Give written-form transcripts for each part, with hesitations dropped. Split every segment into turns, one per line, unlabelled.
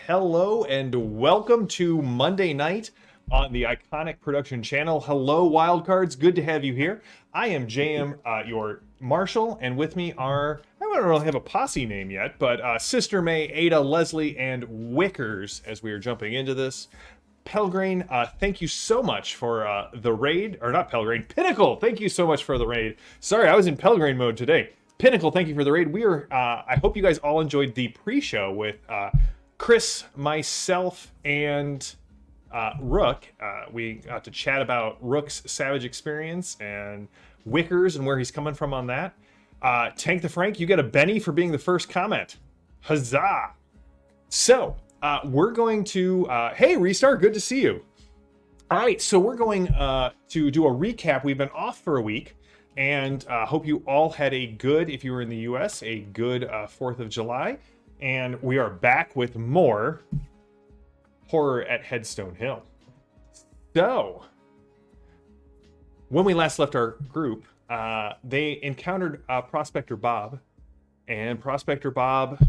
hello and welcome to Monday night on the Iconic Production channel. Hello, Wildcards. Good to have you here. I am JM, your Marshall, and with me are, I don't really have a posse name yet, but Sister May, Ada, Leslie, and Wickers as we are jumping into this. Pelgrane, thank you so much for the raid, or not Pelgrane, Pinnacle, thank you so much for the raid. Sorry, I was in Pelgrane mode today. Pinnacle, thank you for the raid. We are, I hope you guys all enjoyed the pre-show with Chris, myself, and Rook. We got to chat about Rook's Savage experience and Wickers and where he's coming from on that. Tank the Frank, you get a Benny for being the first comment. Huzzah! So, we're going to, hey, Restart, good to see you. All right, so we're going to do a recap. We've been off for a week, and hope you all had a good, if you were in the US, a good 4th of July. And we are back with more horror at Headstone Hill. So, when we last left our group, they encountered Prospector Bob, and Prospector Bob,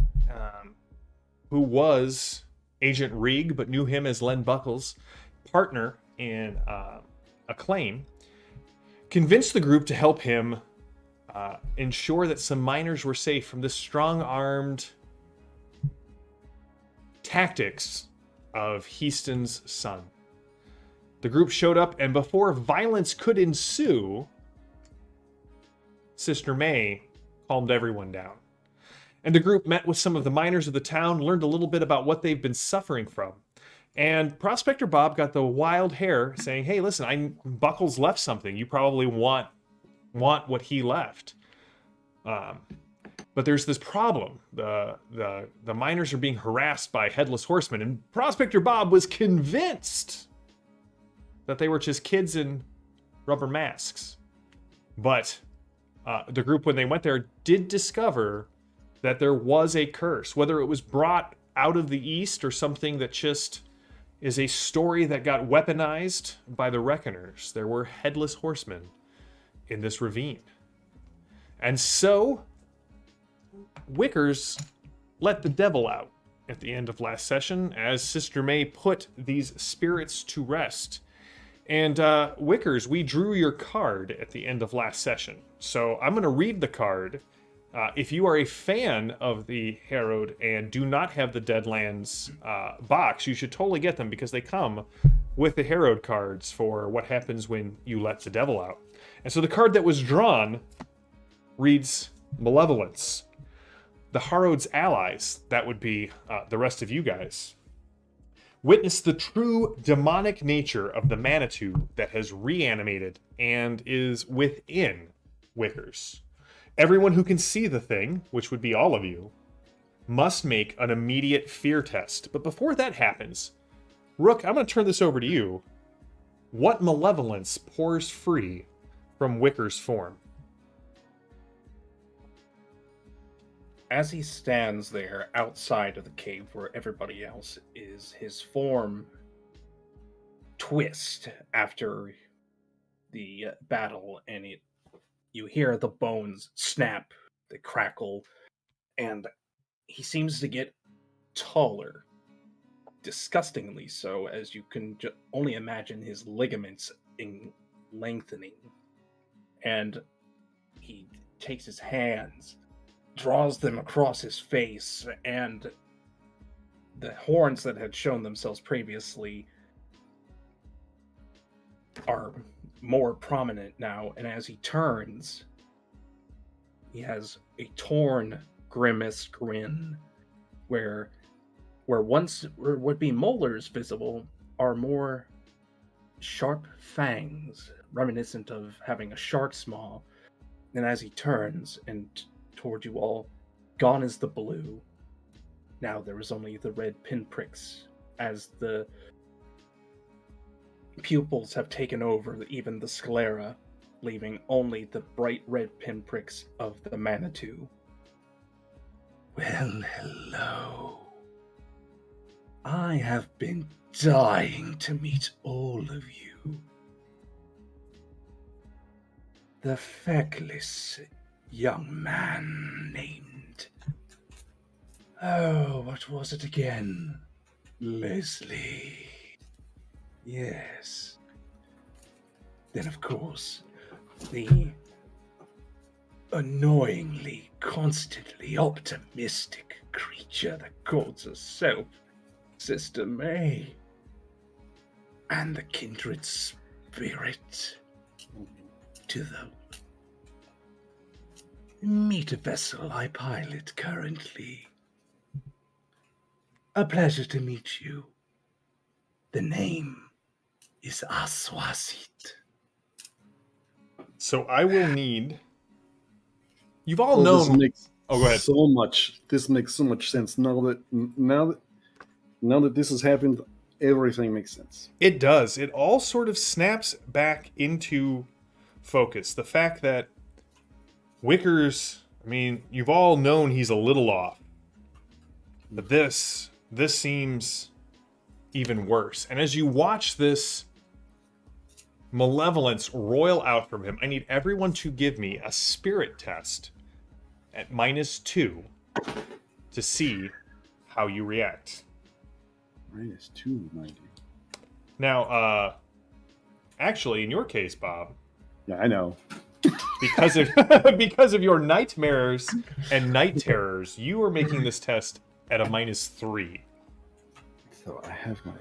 who was Agent Reeg, but knew him as Len Buckles' partner in a claim, convinced the group to help him ensure that some miners were safe from the strong-armed tactics of Heaston's son. The group showed up, and before violence could ensue, Sister May calmed everyone down. And the group met with some of the miners of the town, learned a little bit about what they've been suffering from. And Prospector Bob got the wild hair saying, hey, listen, Buckles left something. You probably want what he left. But there's this problem. The miners are being harassed by headless horsemen, and Prospector Bob was convinced that they were just kids in rubber masks. But the group, when they went there, did discover that there was a curse, whether it was brought out of the east or something that just is a story that got weaponized by the Reckoners. There were headless horsemen in this ravine. And so, Wickers let the devil out at the end of last session as Sister May put these spirits to rest. And Wickers, we drew your card at the end of last session. So I'm going to read the card. If you are a fan of the Harrowed and do not have the Deadlands box, you should totally get them because they come with the Harrowed cards for what happens when you let the devil out. And so the card that was drawn reads Malevolence. The Harrowed's allies, that would be the rest of you guys, witness the true demonic nature of the Manitou that has reanimated and is within Wickers. Everyone who can see the thing, which would be all of you, must make an immediate fear test. But before that happens, Rook, I'm going to turn this over to you. What malevolence pours free from Wickers' form?
As he stands there outside of the cave where everybody else is, his form twists after the battle, and you hear the bones snap, they crackle, and he seems to get taller, disgustingly so, as you can only imagine his ligaments lengthening. And he takes his hands, draws them across his face, and the horns that had shown themselves previously are more prominent now, and as he turns, he has a torn, grimace grin, where once would be molars visible are more sharp fangs, reminiscent of having a shark's maw. And as he turns and toward you all, gone is the blue. Now there is only the red pinpricks, as the pupils have taken over even the sclera, leaving only the bright red pinpricks of the Manitou. Well, hello. I have been dying to meet all of you. The feckless young man named... Oh, what was it again? Leslie. Yes. Then, of course, the annoyingly, constantly optimistic creature that calls herself Sister May. And the kindred spirit to the meter vessel I pilot currently. A pleasure to meet you. The name is Aswasit.
So I will need. You've all
This
known.
makes
Oh, go ahead.
so much. This makes so much sense now that this has happened. Everything makes sense.
It does. It all sort of snaps back into focus. The fact that Wickers, I mean, you've all known he's a little off. But this seems even worse. And as you watch this malevolence roil out from him, I need everyone to give me a spirit test at -2 to see how you react.
-2, mind you.
Now, actually, in your case, Bob,
Yeah, I know.
because of because of your nightmares and night terrors, you are making this test at a -3.
So I have my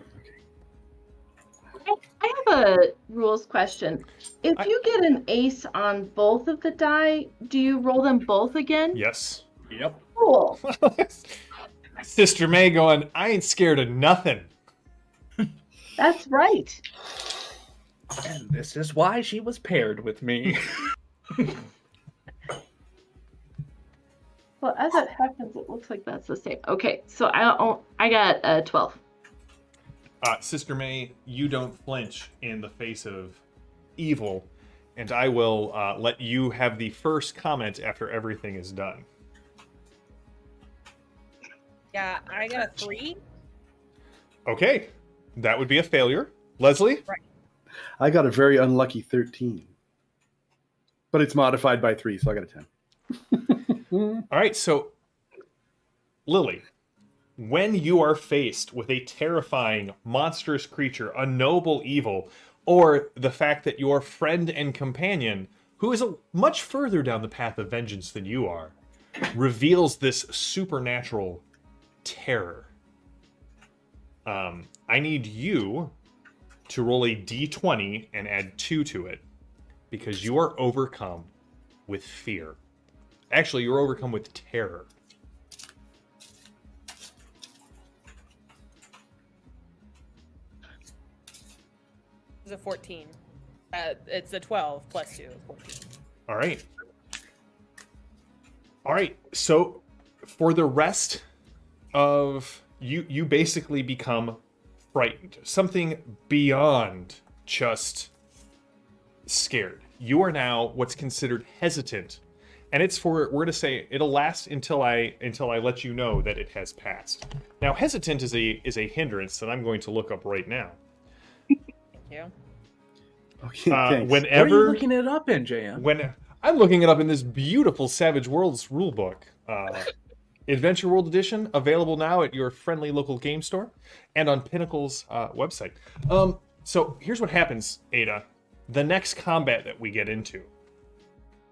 okay.
I have a rules question. If you get an ace on both of the die, do you roll them both again?
Yes.
Yep.
Cool.
Sister May going, I ain't scared of nothing.
That's right.
And this is why she was paired with me.
Well, as it happens, it looks like that's the same. Okay, so I got a 12.
Sister May, you don't flinch in the face of evil, and I will let you have the first comment after everything is done.
Yeah, I got a 3.
Okay, that would be a failure. Leslie?
I got a very unlucky 13, but it's modified by 3, so I got a 10.
All right, so Lily, when you are faced with a terrifying, monstrous creature, a noble evil, or the fact that your friend and companion, who is much further down the path of vengeance than you are, reveals this supernatural terror, I need you to roll a d20 and add 2 to it, because you are overcome with fear. Actually, you're overcome with terror.
It's a 14. It's a 12 plus 2, 14.
All right. All right. So for the rest of you basically become frightened. Something beyond just scared. You are now what's considered hesitant. And it's we're gonna say it'll last until I let you know that it has passed. Now, hesitant is a hindrance that I'm going to look up right now.
Thank you.
Okay, thanks.
What are you
Whenever
looking it up in, JM?
when I'm looking it up in this beautiful Savage Worlds rulebook, Adventure World Edition, available now at your friendly local game store and on Pinnacle's website. So here's what happens, Ada. The next combat that we get into,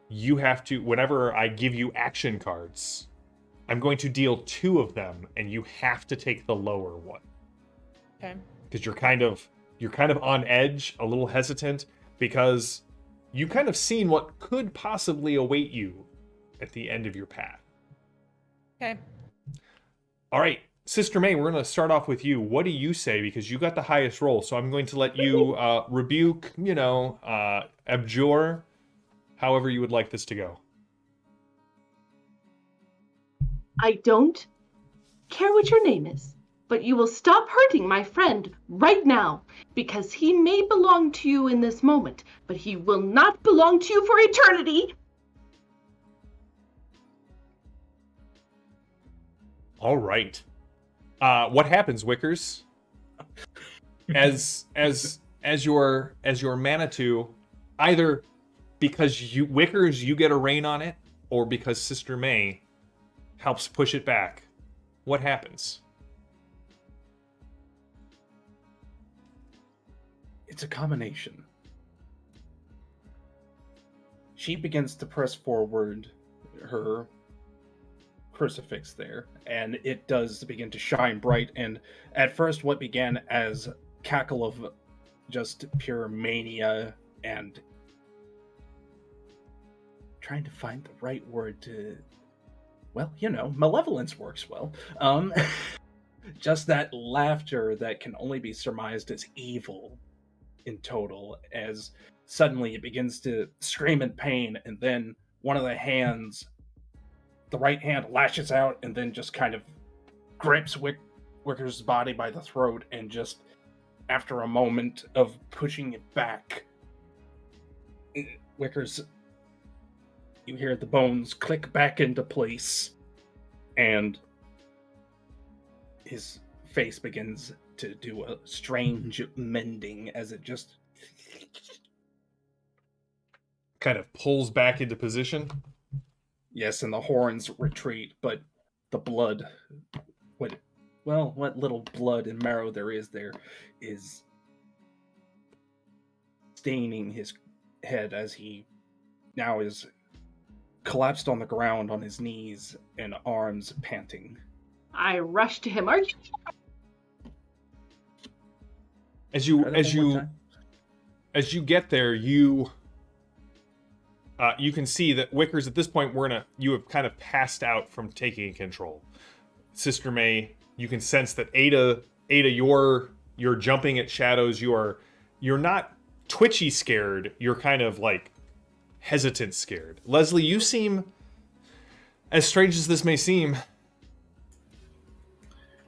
you have to, whenever I give you action cards, I'm going to deal 2 of them, and you have to take the lower one.
Okay.
Because you're kind of on edge, a little hesitant, because you kind of seen what could possibly await you at the end of your path.
Okay.
All right, Sister May, we're going to start off with you. What do you say? Because you got the highest roll, so I'm going to let you rebuke, abjure, however you would like this to go.
I don't care what your name is, but you will stop hurting my friend right now, because he may belong to you in this moment, but he will not belong to you for eternity.
All right. What happens, Wickers? As your Manitou, either because Wickers you get a rein on it, or because Sister May helps push it back. What happens?
It's a combination. She begins to press forward her crucifix there, and it does begin to shine bright. And at first, what began as cackle of just pure mania and trying to find the right word to, well, malevolence works well. Just that laughter that can only be surmised as evil in total, as suddenly it begins to scream in pain, and then one of the hands, the right hand, lashes out and then just kind of grips Wickers' body by the throat, and just after a moment of pushing it back, Wickers, you hear the bones click back into place, and his face begins to do a strange mending as it just
kind of pulls back into position.
Yes, and the horns retreat, but the blood, what little blood and marrow there is staining his head as he now is collapsed on the ground on his knees and arms panting.
I rush to him. Are you?
As you get there, you can see that Wickers, at this point, you have kind of passed out from taking control. Sister May, you can sense that Ada, you're jumping at shadows. You're not twitchy scared. You're kind of like hesitant scared. Leslie, you seem, as strange as this may seem,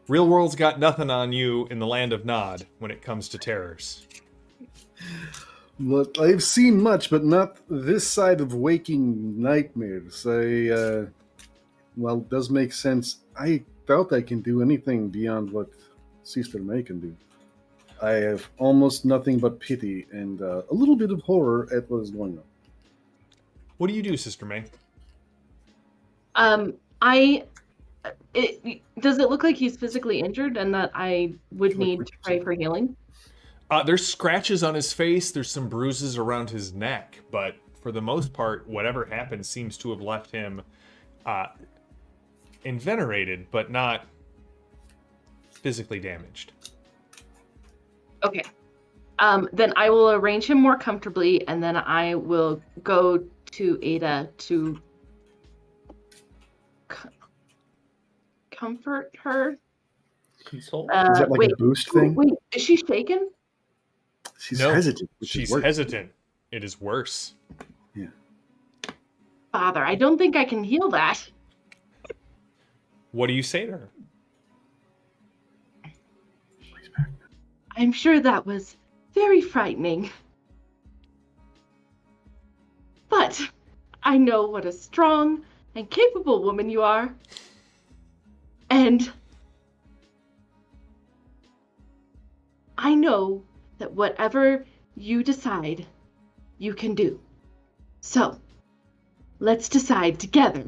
real world's got nothing on you in the land of Nod when it comes to terrors.
Look, I've seen much, but not this side of waking nightmares. It does make sense. I doubt I can do anything beyond what Sister May can do. I have almost nothing but pity and a little bit of horror at what is going on.
What do you do, Sister May?
Does it look like he's physically injured and that I would need to pray for healing?
There's scratches on his face. There's some bruises around his neck, but for the most part, whatever happened seems to have left him invenerated, but not physically damaged.
Okay. Then I will arrange him more comfortably, and then I will go to Ada to comfort her.
Console?
Is that like a boost thing?
Wait, is she shaken?
She's hesitant.
She's hesitant. It is worse.
Yeah.
Father, I don't think I can heal that.
What do you say to her?
I'm sure that was very frightening. But I know what a strong and capable woman you are. And I know that whatever you decide, you can do. So, let's decide together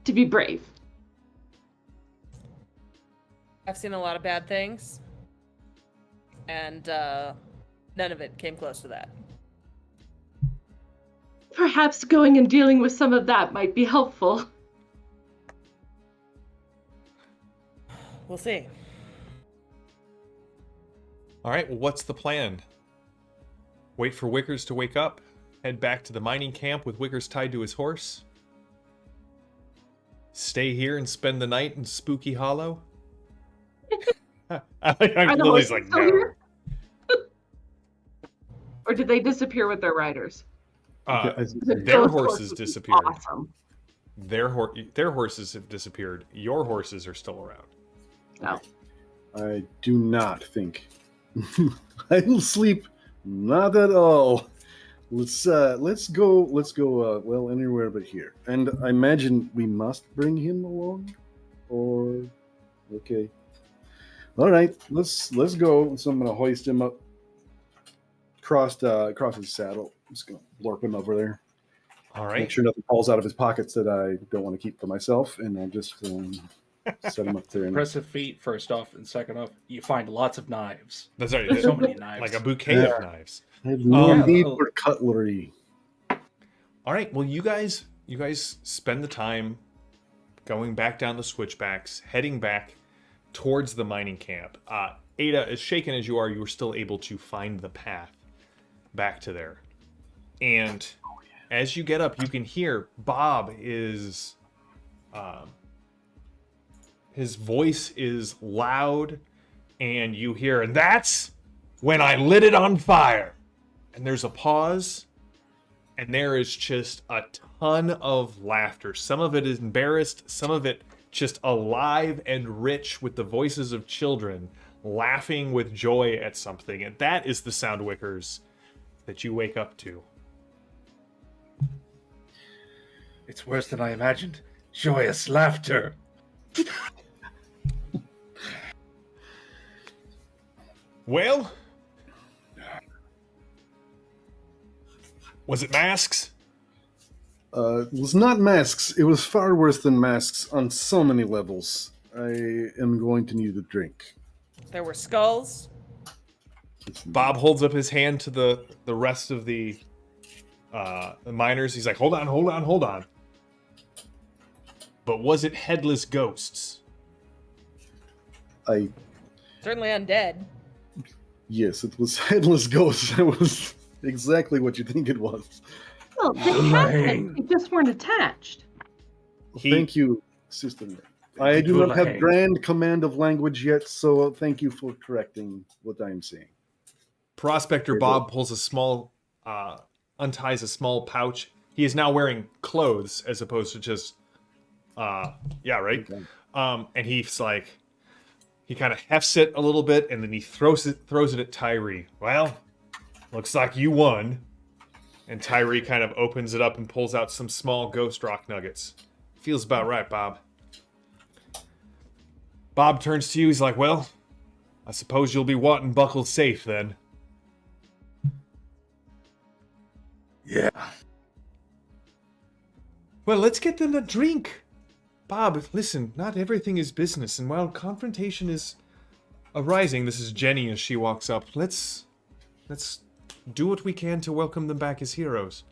to be brave.
I've seen a lot of bad things, and none of it came close to that.
Perhaps going and dealing with some of that might be helpful.
We'll see.
All right, well, what's the plan? Wait for Wickers to wake up, head back to the mining camp with Wickers tied to his horse? Stay here and spend the night in Spooky Hollow? Lily's like, no.
Or did they disappear with their riders?
Their horses disappeared.
Awesome.
Their horses have disappeared. Your horses are still around.
No.
I do not think I will sleep. Not at all. Let's go. Well, anywhere but here. And I imagine we must bring him along, or okay. All right, let's go. So I'm gonna hoist him up, across his saddle. I'm just gonna blorp him over there.
All right.
Make sure nothing falls out of his pockets that I don't want to keep for myself, and I'll just Set him up there.
Impressive feat, first off, and second off, you find lots of knives.
That's right.
There's so many knives.
Like a bouquet of knives.
I have no
Yeah,
need for cutlery.
All right. Well, you guys spend the time going back down the switchbacks, heading back towards the mining camp. Ada, as shaken as you are still able to find the path back to there. And as you get up, you can hear Bob is... his voice is loud, and you hear, and that's when I lit it on fire. And there's a pause, and there is just a ton of laughter. Some of it is embarrassed, some of it just alive and rich with the voices of children laughing with joy at something. And that is the sound, Wickers, that you wake up to.
It's worse than I imagined. Joyous laughter.
Well, was it masks?
It was not masks. It was far worse than masks on so many levels. I am going to need a drink.
There were skulls.
Bob holds up his hand to the rest of the miners. He's like, hold on. But was it headless ghosts?
Certainly undead.
Yes, it was headless ghosts. That was exactly what you think it was.
Well, they had it. They just weren't attached.
Thank you, Sister. I do not have grand command of language yet, so thank you for correcting what I'm saying.
Prospector Bob pulls a small, unties a small pouch. He is now wearing clothes as opposed to just, yeah, right?
Okay.
And he's like, he kind of hefts it a little bit, and then he throws it at Tyree. Well, looks like you won. And Tyree kind of opens it up and pulls out some small ghost rock nuggets. Feels about right, Bob. Bob turns to you. He's like, well, I suppose you'll be wanting buckled safe then.
Yeah.
Well, let's get them a drink. Bob, listen, not everything is business, and while confrontation is arising, this is Jenny as she walks up, let's do what we can to welcome them back as heroes.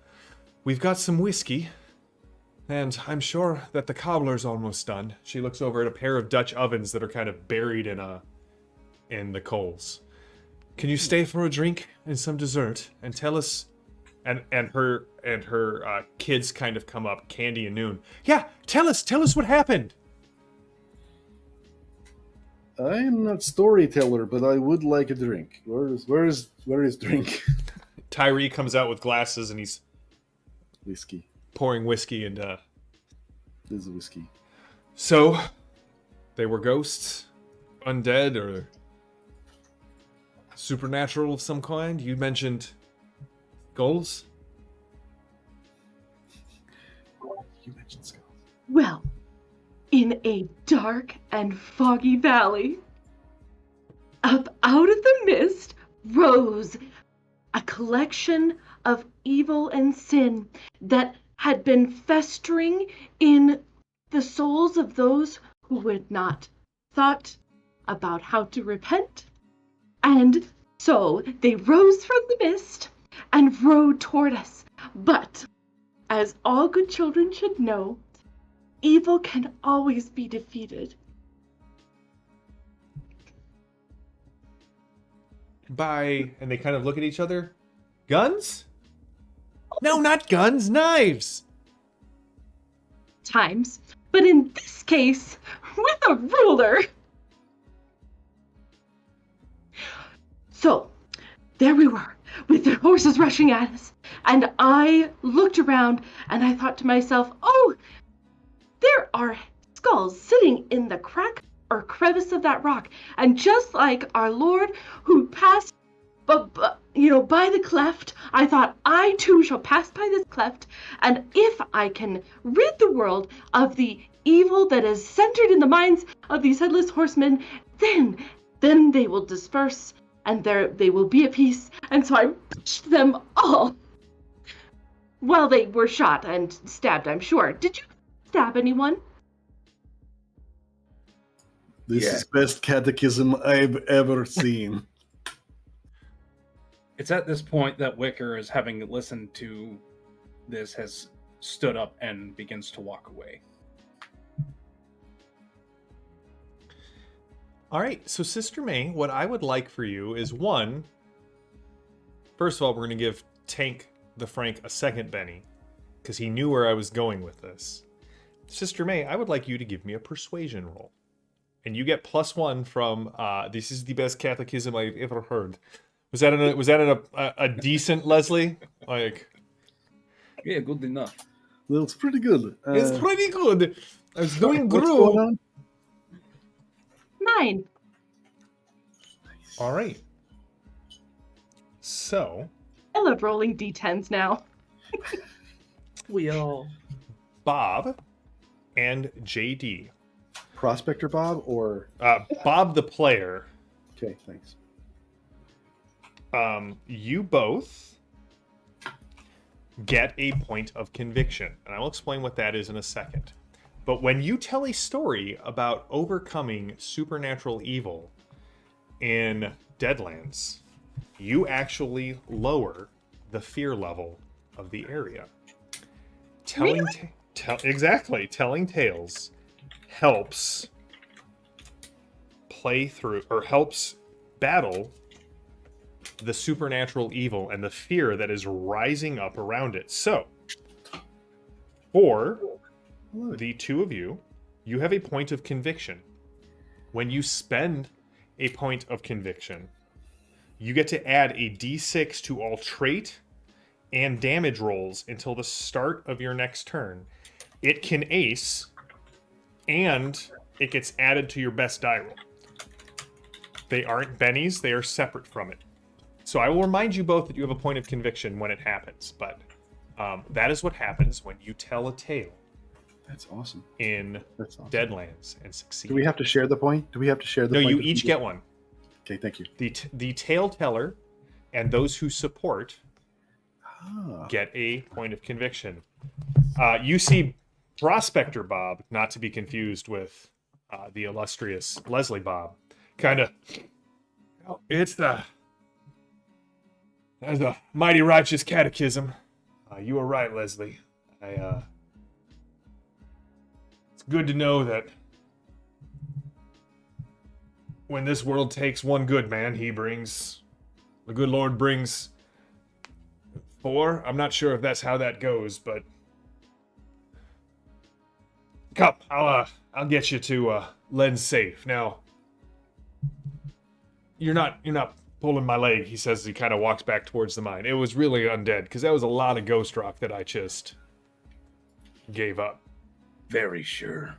We've got some whiskey, and I'm sure that the cobbler's almost done. She looks over at a pair of Dutch ovens that are kind of buried in the coals. Can you stay for a drink and some dessert, and tell us... And her kids kind of come up, Candy and Noon. Yeah, tell us what happened.
I am not storyteller, but I would like a drink. Where is drink?
Tyree comes out with glasses and he's
Whiskey.
pouring whiskey and
This is whiskey.
So, they were ghosts, undead, or supernatural of some kind. You mentioned skulls.
You mentioned skulls.
Well, in a dark and foggy valley, up out of the mist rose a collection of evil and sin that had been festering in the souls of those who had not thought about how to repent. And so they rose from the mist and rode toward us. But, as all good children should know, evil can always be defeated.
And they kind of look at each other. Guns? No, not guns, knives.
Times, but in this case, with a ruler. So, there we were, with the horses rushing at us, and I looked around and I thought to myself, oh, there are skulls sitting in the crack or crevice of that rock, and just like our Lord who passed by the cleft, I thought, I too shall pass by this cleft, and if I can rid the world of the evil that is centered in the minds of these headless horsemen, then they will disperse, and they will be at peace. And so I pushed them all. Well, they were shot and stabbed, I'm sure. Did you stab anyone?
This
Yeah.
is best catechism I've ever seen.
It's at this point that Wickers, having listened to this, has stood up and begins to walk away.
All right, so Sister May, what I would like for you is one. First of all, we're going to give Tank the Frank a second Benny, because he knew where I was going with this. Sister May, I would like you to give me a persuasion roll. And you get +1 from, this is the best catechism I've ever heard. Was that a decent, Leslie? Like,
Yeah, good enough.
Well, it's pretty good.
it's pretty good. I was doing
What's
grew.
going on?
9.
All right. So,
I love rolling d10s now.
We all.
Bob and JD.
Prospector Bob or...
Bob the player,
Okay, thanks.
you both get a point of conviction. And I will explain what that is in a second. But when you tell a story about overcoming supernatural evil in Deadlands, you actually lower the fear level of the area. Telling telling tales helps play through or helps battle the supernatural evil and the fear that is rising up around it. So, for the two of you, you have a point of conviction. When you spend a point of conviction, you get to add a d6 to all trait and damage rolls until the start of your next turn. It can ace, and it gets added to your best die roll. They aren't bennies, they are separate from it. So I will remind you both that you have a point of conviction when it happens, but that is what happens when you tell a tale
That's awesome.
in
That's awesome.
Deadlands and succeed.
Do we have to share the point? Do we have to share the
No,
point?
you
of
each
conviction?
get one.
Okay, thank you.
The tale teller and those who support
Ah,
get a point of conviction. You see Prospector Bob, not to be confused with the illustrious Leslie Bob, kind of. That's a mighty righteous catechism. You are right, Leslie. It's good to know that when this world takes one good man, the good Lord brings 4. I'm not sure if that's how that goes, but come, I'll get you to Len's safe. Now, you're not pulling my leg, he says as he kind of walks back towards the mine. It was really undead, because that was a lot of ghost rock that I just gave up.
Very sure.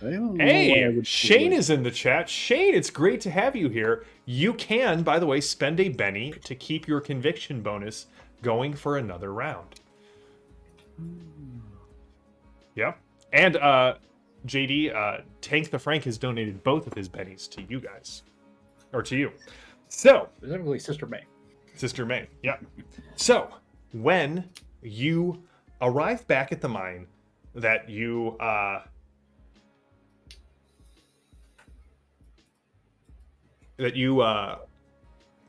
I don't know why I
Hey,
would
Shane
like-
is in the chat. Shane, it's great to have you here. You can, by the way, spend a Benny to keep your conviction bonus going for another round. Yep. And JD, Tank the Frank has donated both of his bennies to you guys. Or to you. So,
Specifically, Sister May.
Sister May, yeah. So, when you arrive back at the mine that you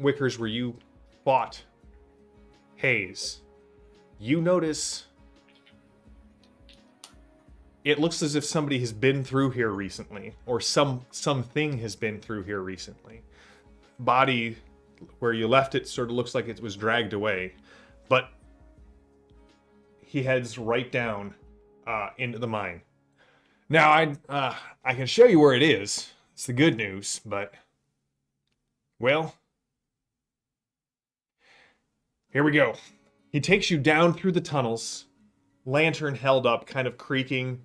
Wickers, where you fought Hayes, you notice it looks as if somebody has been through here recently, or something has been through here recently. Body where you left it sort of looks like it was dragged away, but he heads right down into the mine. Now I can show you where it is. It's the good news, but well, here we go. He takes you down through the tunnels, lantern held up, kind of creaking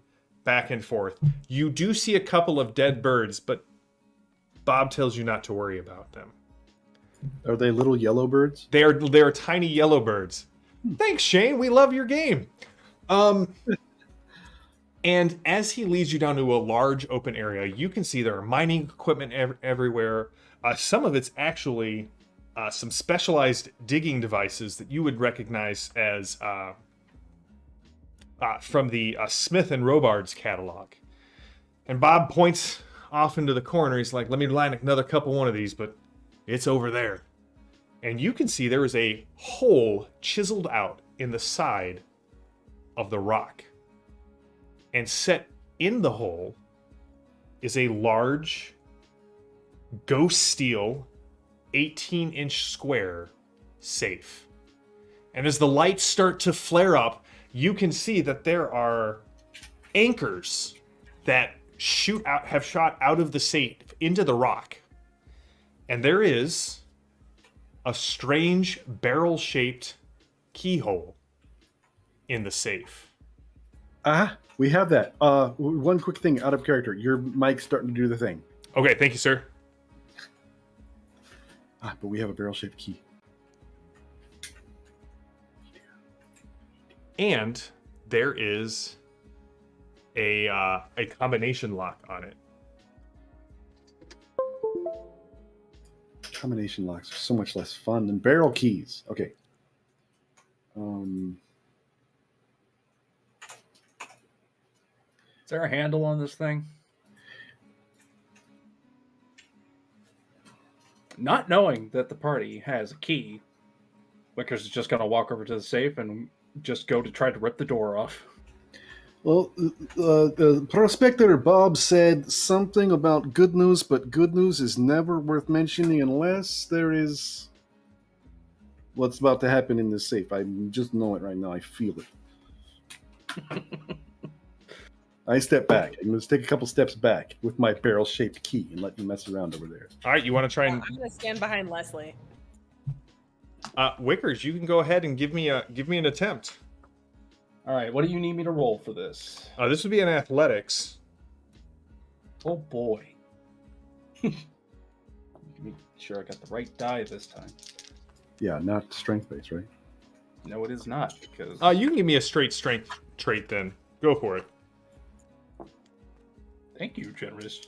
back and forth. You do see a couple of dead birds, but Bob tells you not to worry about them.
Are they little yellow birds?
They are tiny yellow birds. Thanks, Shane. We love your game. And as he leads you down to a large open area, you can see there are mining equipment everywhere. Some of it's actually some specialized digging devices that you would recognize as from the Smith and Robards catalog. And Bob points off into the corner. He's like, let me line another couple one of these, but it's over there. And you can see there is a hole chiseled out in the side of the rock. And set in the hole is a large ghost steel 18-inch square safe. And as the lights start to flare up, you can see that there are anchors that have shot out of the safe into the rock. And there is a strange barrel-shaped keyhole in the safe.
We have that. One quick thing out of character. Your mic's starting to do the thing.
Okay, thank you, sir.
But we have a barrel-shaped key.
And there is a combination lock on it.
Combination locks are so much less fun than barrel keys. Okay.
Is there a handle on this thing? Not knowing that the party has a key, Wickers is just going to walk over to the safe and just go to try to rip the door off.
Well, the prospector Bob said something about good news, but good news is never worth mentioning unless there is what's about to happen in this safe. I just know it right now. I feel it. I step back. I'm going to take a couple steps back with my barrel-shaped key and let you mess around over there.
All right, you want to try and...
I'm going to stand behind Leslie.
Wickers, you can go ahead and give me an attempt.
All right, what do you need me to roll for this?
This would be an athletics.
Oh boy. Make sure I got the right die this time.
Yeah, not strength-based, right?
No, it is not, because...
You can give me a straight strength trait then. Go for it.
Thank you, generous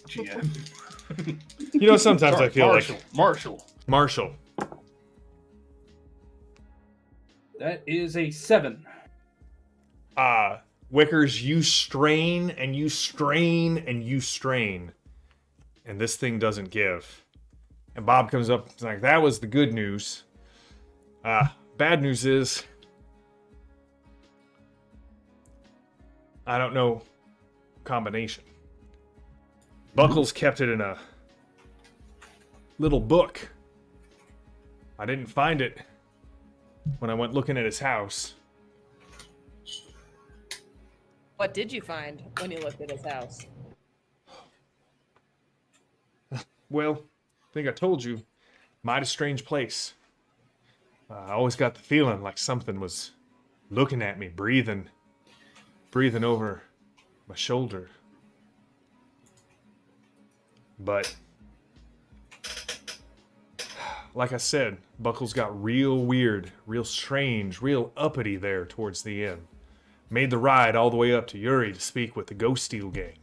GM.
You know, sometimes
Sorry,
I feel
Marshall. That is a 7.
Wickers, you strain and you strain and you strain, and this thing doesn't give. And Bob comes up and is like, that was the good news. Bad news is, I don't know combination. Buckles kept it in a little book. I didn't find it when I went looking at his house.
What did you find when you looked at his house?
Well, I think I told you, mighty strange place. I always got the feeling like something was looking at me, breathing over my shoulder. But, like I said, Buckles got real weird, real strange, real uppity there towards the end. Made the ride all the way up to Uri to speak with the Ghost Steel gang.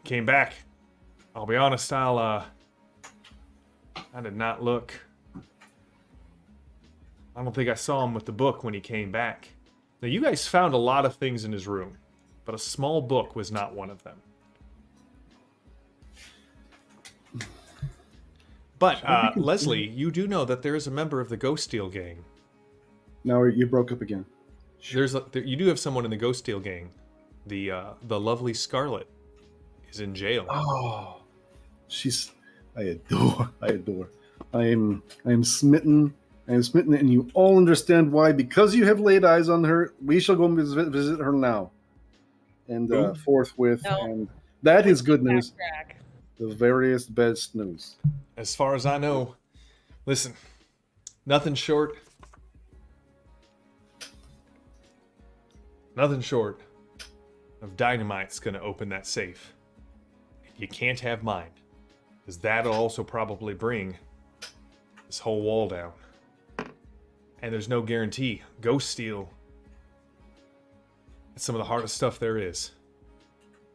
Came back. I'll be honest, I did not look. I don't think I saw him with the book when he came back. Now, you guys found a lot of things in his room, but a small book was not one of them. But, Leslie, you do know that there is a member of the Ghost Steel gang.
Now you broke up again.
You do have someone in the Ghost Steel gang. The lovely Scarlet is in jail.
Oh, I adore. I am smitten. I am smitten, and you all understand why. Because you have laid eyes on her, we shall go visit her now. And forthwith,
No.
and that is good news.
Backtrack.
The veriest best news.
As far as I know, listen, nothing short of dynamite's gonna open that safe. You can't have mine, because that'll also probably bring this whole wall down. And there's no guarantee. Ghost Steel, it's some of the hardest stuff there is.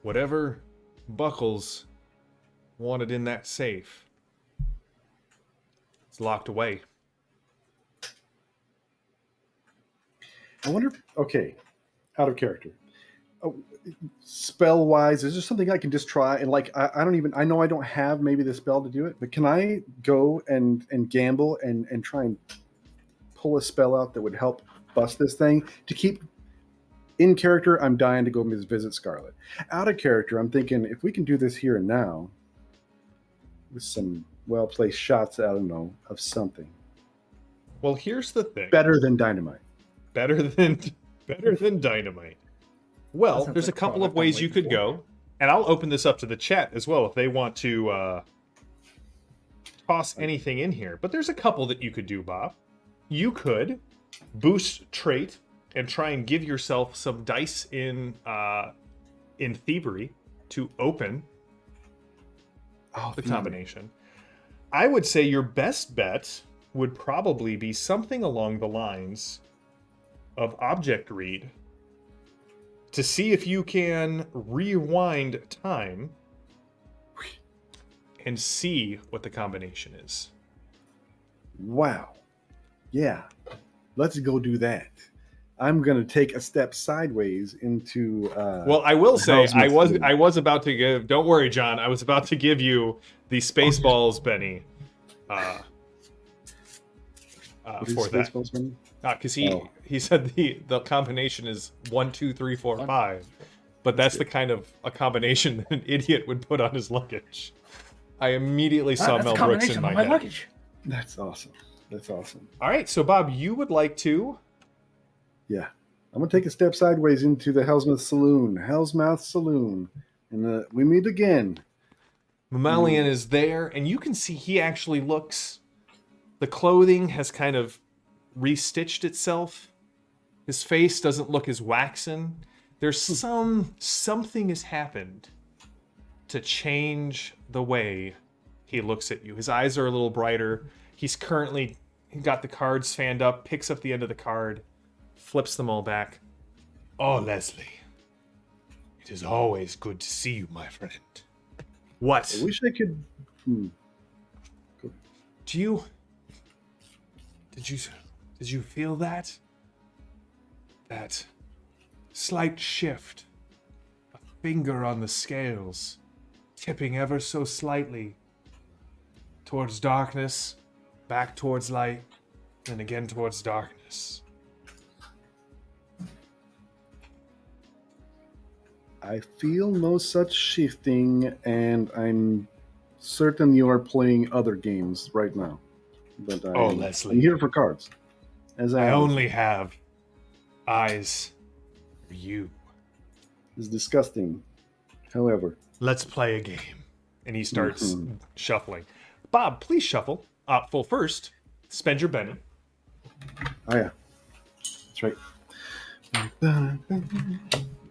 Whatever Buckles wanted in that safe, it's locked away.
I wonder. Okay, out of character. Oh, spell wise, is there something I can just try? And like, I don't even, I know I don't have maybe the spell to do it, but can I go and gamble and try and pull a spell out that would help bust this thing to keep in character? I'm dying to go visit Scarlet. Out of character, I'm thinking if we can do this here and now with some well-placed shots, I don't know, of something.
Well, here's the thing.
Better than dynamite.
Better than dynamite. Well,
Sounds
there's
like
a couple of
product I'm
ways you
waiting
could
for.
go, and I'll open this up to the chat as well if they want to toss anything in here. But there's a couple that you could do, Bob. You could boost trait and try and give yourself some dice in thievery to open the combination. I would say your best bet would probably be something along the lines of object read to see if you can rewind time and see what the combination is.
Wow. Yeah. Let's go do that. I'm going to take a step sideways into
Well, I will say
Hell's Mystery.
I was about to give, don't worry, John, I was about to give you the Spaceballs Benny
what is
for that.
Spaceballs, man?
Because
Oh.
he said the combination is 1, 2, 3, 4, 5, but that's the kind of a combination that an idiot would put on his luggage. I immediately saw
That's a
Mel Brooks in
combination
my
of my
head.
luggage.
That's awesome. That's awesome.
All right, so Bob, you would like to?
Yeah. I'm going to take a step sideways into the Hell's Mouth Saloon. And we meet again.
Mammalian is there, and you can see he actually looks. The clothing has kind of restitched itself. His face doesn't look as waxen. There's something has happened to change the way he looks at you. His eyes are a little brighter. He's currently got the cards fanned up, picks up the end of the card, flips them all back. Oh, Leslie, it is always good to see you, my friend. What?
I wish I could.
Did you feel that? That slight shift, a finger on the scales, tipping ever so slightly towards darkness, back towards light, then again towards darkness.
I feel no such shifting, and I'm certain you are playing other games right now. But
Leslie.
I'm here for cards. As
I
I
only have eyes for you.
is disgusting. However,
Let's play a game. And he starts shuffling. Bob, please shuffle. Well, first, spend your Benny.
oh yeah, that's right.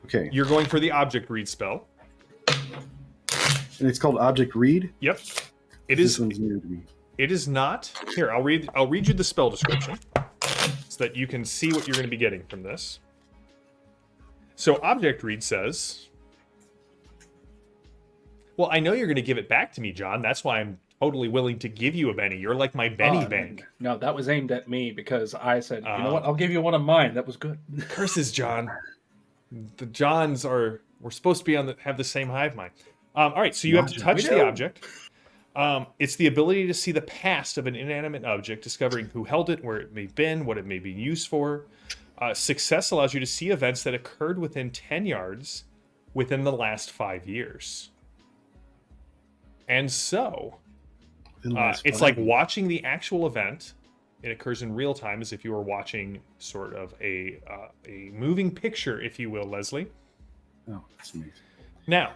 Okay,
You're going for the object read spell.
and it's called Object Read.
Yep. It
This
is.
one's new to me.
It is not. Here, I'll read you the spell description so that you can see what you're going to be getting from this. So object read says, well, I know you're going to give it back to me, John. That's why I'm totally willing to give you a Benny. You're like my Benny bank.
No, that was aimed at me because I said, you know what? I'll give you one of mine. That was good.
Curses, John. The Johns we're supposed to be have the same hive mind. All right, so you have to touch the object. It's the ability to see the past of an inanimate object, discovering who held it, where it may have been, what it may be used for. Success allows you to see events that occurred within 10 yards within the last 5 years. And so, it's like watching the actual event. It occurs in real time as if you were watching sort of a moving picture, if you will, Leslie.
Oh, that's amazing.
Now,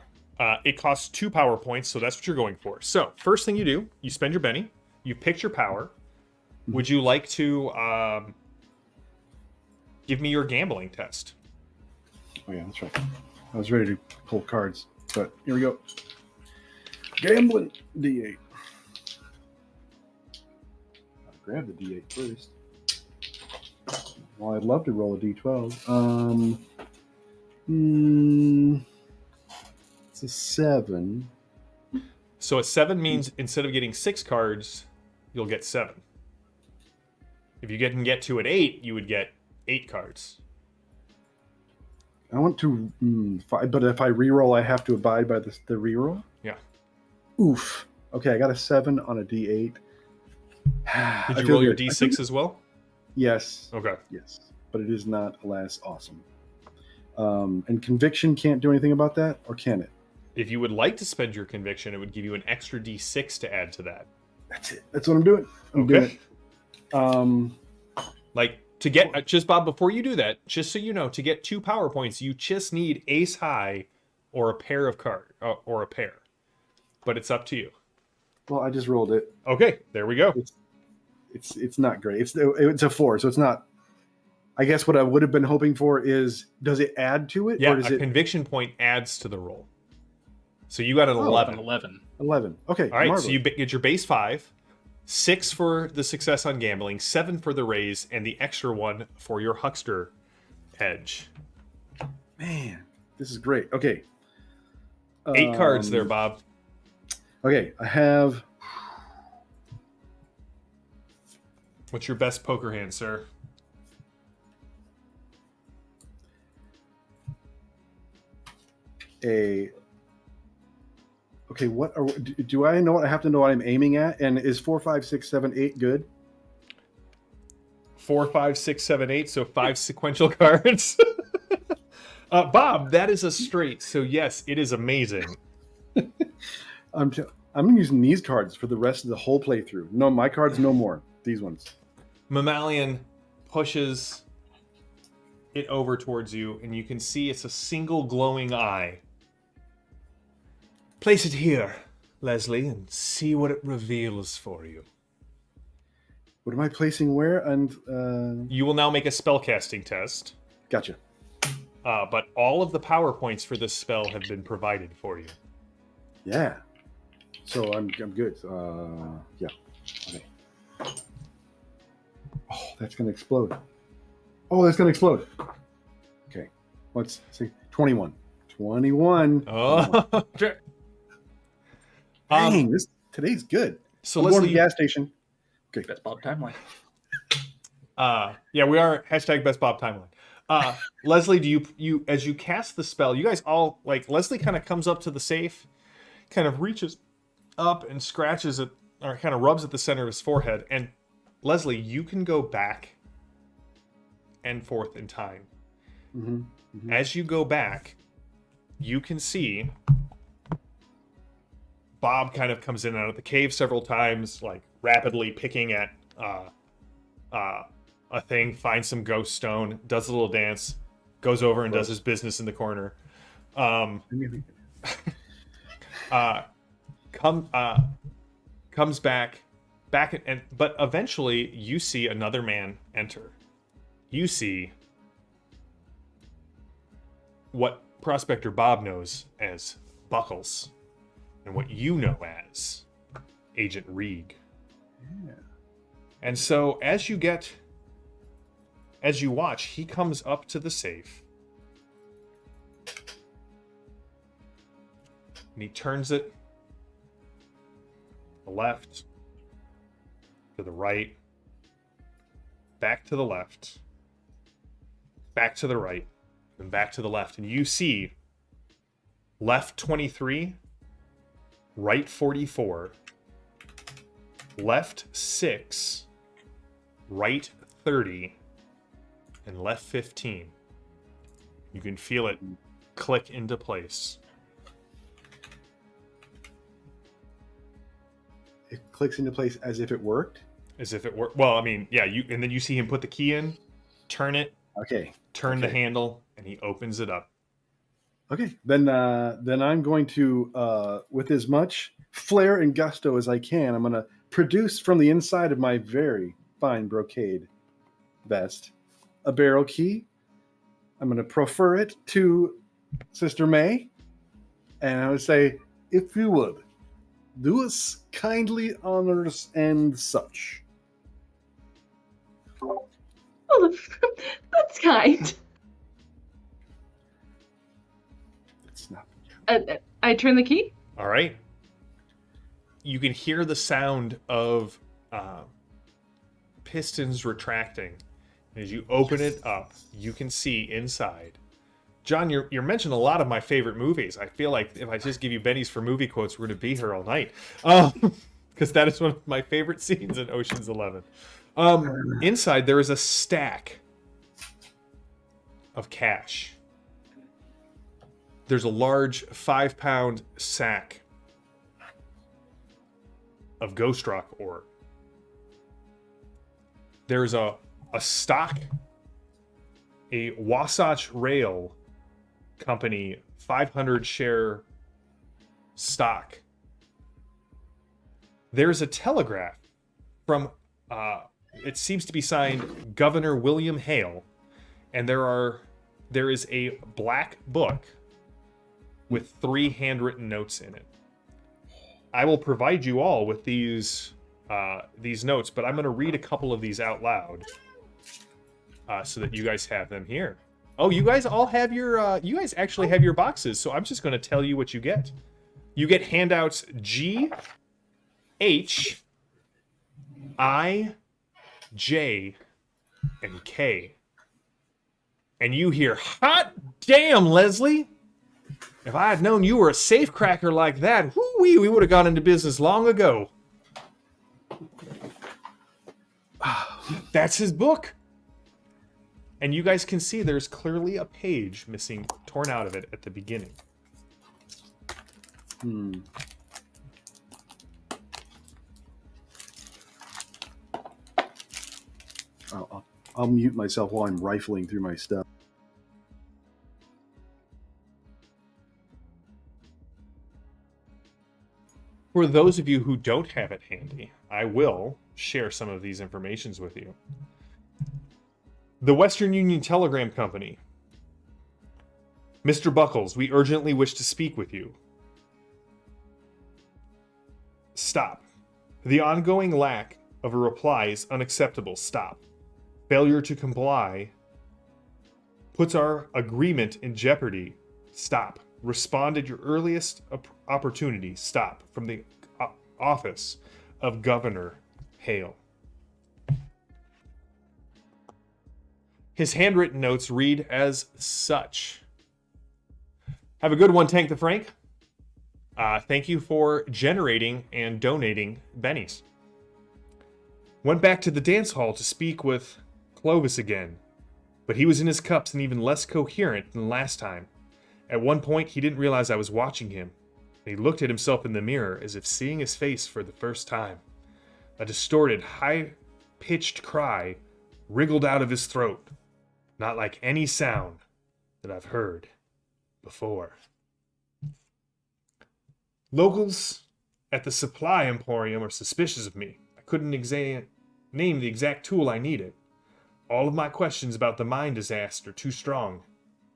it costs 2 power points, so that's what you're going for. So, first thing you do, you spend your Benny, you pick your power. Would you like to give me your gambling test?
Oh yeah, that's right. I was ready to pull cards, but here we go. Gambling D8. I'll grab the D8 first. Well, I'd love to roll a D12. It's a 7.
So a 7 means instead of getting 6 cards, you'll get 7. If you can get to an 8, you would get 8 cards.
I want to, but if I reroll, I have to abide by the reroll?
Yeah.
Oof. Okay, I got a 7 on a D8.
Did you roll your D6 as well?
Yes.
Okay.
Yes. But it is not, alas, awesome. And conviction can't do anything about that, or can it?
If you would like to spend your conviction, it would give you an extra D6 to add to that.
That's it. That's what I'm doing. I'm doing it.
Like, to get, just Bob, before you do that, just so you know, to get 2 power points, you just need ace high or a pair of card, or a pair. But it's up to you.
Well, I just rolled it.
Okay, there we go.
It's not great. It's a 4, so it's not. I guess what I would have been hoping for is, does it add to it?
Yeah,
or does
a conviction point adds to the roll. So you got an 11.
11. Okay.
All right,
marvelous.
so you get your base 5, 6 for the success on gambling, 7 for the raise, and the extra 1 for your huckster edge.
Man, this is great. Okay.
8 cards there, Bob.
Okay, I have.
What's your best poker hand, sir?
Okay, do I know what I have to know what I'm aiming at? And is 4, 5, 6, 7, 8 good?
4, 5, 6, 7, 8, so 5 sequential cards. Bob, that is a straight, so yes, it is amazing.
I'm using these cards for the rest of the whole playthrough. No, my cards no more. These ones.
Mammalian pushes it over towards you, and you can see it's a single glowing eye. Place it here, Leslie, and see what it reveals for you.
What am I placing where? And
You will now make a spellcasting test.
Gotcha.
But all of the power points for this spell have been provided for you.
Yeah. So I'm good. Yeah. Okay. Oh, that's gonna explode. Oh, that's gonna explode. Okay. Let's see. 21. 21.
Oh.
Dang, today's good.
So
I'm going to
Leslie,
the gas station. Okay.
Best Bob timeline.
yeah, we are hashtag Best Bob Timeline. Leslie, do you as you cast the spell, you guys all like Leslie kind of comes up to the safe, kind of reaches up and scratches it, or kind of rubs at the center of his forehead. And Leslie, you can go back and forth in time.
Mm-hmm. Mm-hmm.
As you go back, you can see Bob kind of comes in and out of the cave several times, like rapidly picking at a thing, finds some ghost stone, does a little dance, goes over and does his business in the corner. Comes back, but eventually you see another man enter. You see what Prospector Bob knows as Buckles, and what you know as Agent Reeg.
Yeah.
And so as you watch, he comes up to the safe. And he turns it to the left, to the right, back to the left, back to the right, and back to the left. And you see left 23, right 44, left 6, right 30, and left 15. You can feel it click into place.
It clicks into place as if it worked.
As if it were, well, I mean, yeah, and then you see him put the key in, turn it,
Okay.
turn the handle, and he opens it up.
Okay. Then I'm going to, with as much flair and gusto as I can, I'm going to produce from the inside of my very fine brocade vest a barrel key. I'm going to proffer it to Sister May, and I would say, if you would, do us kindly honors and such.
Oh, that's kind.
It's not.
I turn the key.
All right. You can hear the sound of pistons retracting. As you open it up, you can see inside John, you're mentioning a lot of my favorite movies. I feel like if I just give you Benny's for movie quotes, we're going to be here all night. Because that is one of my favorite scenes in Ocean's 11. Inside, there is a stack of cash. There's a large 5-pound sack of Ghost Rock ore. There's a stock, a Wasatch Rail Company 500 share stock. There's a telegraph from, it seems to be signed Governor William Hale, and there is a black book with 3 handwritten notes in it. I will provide you all with these notes, but I'm going to read a couple of these out loud so that you guys have them here. Oh, you guys all have your, you guys actually have your boxes, so I'm just going to tell you what you get. You get handouts G, H, I, J, and K. And you hear, hot damn, Leslie! If I had known you were a safecracker like that, whoo-wee, we would have gone into business long ago. That's his book. And you guys can see there's clearly a page missing, torn out of it at the beginning.
I'll mute myself while I'm rifling through my stuff.
For those of you who don't have it handy, I will share some of these informations with you. The Western Union Telegram Company. Mr. Buckles, we urgently wish to speak with you. Stop. The ongoing lack of a reply is unacceptable. Stop. Failure to comply puts our agreement in jeopardy. Stop. Respond at your earliest opportunity. Stop. From the office of Governor Hale. His handwritten notes read as such. Have a good one, Tank the Frank. Thank you for generating and donating bennies. Went back to the dance hall to speak with Clovis again, but he was in his cups and even less coherent than last time. At one point, he didn't realize I was watching him. He looked at himself in the mirror as if seeing his face for the first time. A distorted, high-pitched cry wriggled out of his throat, not like any sound that I've heard before. Locals at the supply emporium are suspicious of me. I couldn't name the exact tool I needed. All of my questions about the mine disaster are too strong.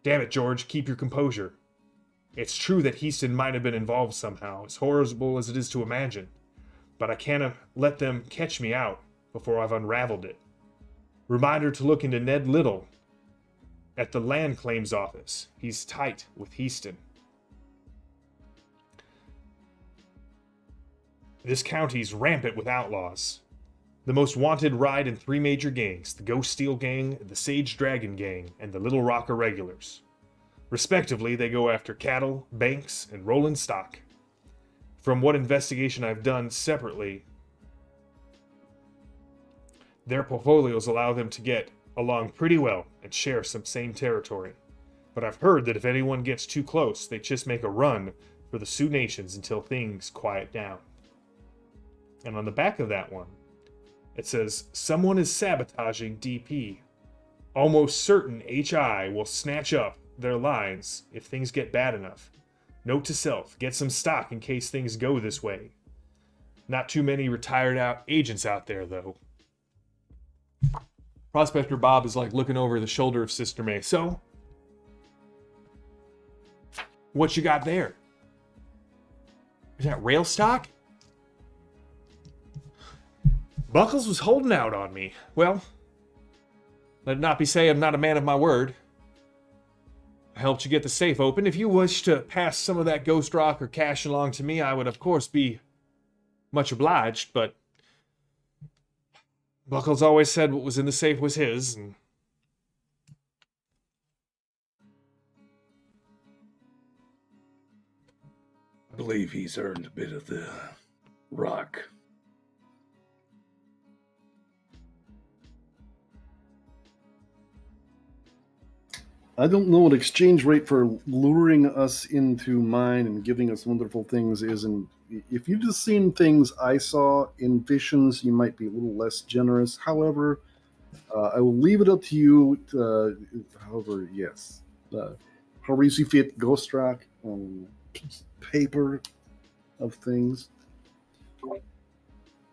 Damn it, George, keep your composure. It's true that Heaston might have been involved somehow, as horrible as it is to imagine, but I can't let them catch me out before I've unraveled it. Reminder to look into Ned Little at the land claims office. He's tight with Heaston. This county's rampant with outlaws. The most wanted ride in 3 major gangs, the Ghost Steel Gang, the Sage Dragon Gang, and the Little Rock Irregulars. Respectively, they go after cattle, banks, and rolling stock. From what investigation I've done separately, their portfolios allow them to get along pretty well and share some same territory. But I've heard that if anyone gets too close, they just make a run for the Sioux Nations until things quiet down. And on the back of that one, it says, someone is sabotaging DP. Almost certain HI will snatch up their lines if things get bad enough. Note to self, get some stock in case things go this way. Not too many retired agents out there, though. Prospector Bob is like looking over the shoulder of Sister May. So, what you got there? Is that rail stock? Buckles was holding out on me. Well, let it not be say I'm not a man of my word. I helped you get the safe open. If you wish to pass some of that ghost rock or cash along to me, I would of course be much obliged, but Buckles always said what was in the safe was his, and
believe he's earned a bit of the rock.
I don't know what exchange rate for luring us into mine and giving us wonderful things is. And if you've just seen things I saw in visions, you might be a little less generous. However, I will leave it up to you. However, yes. However you see fit, Ghost Rock, paper of things.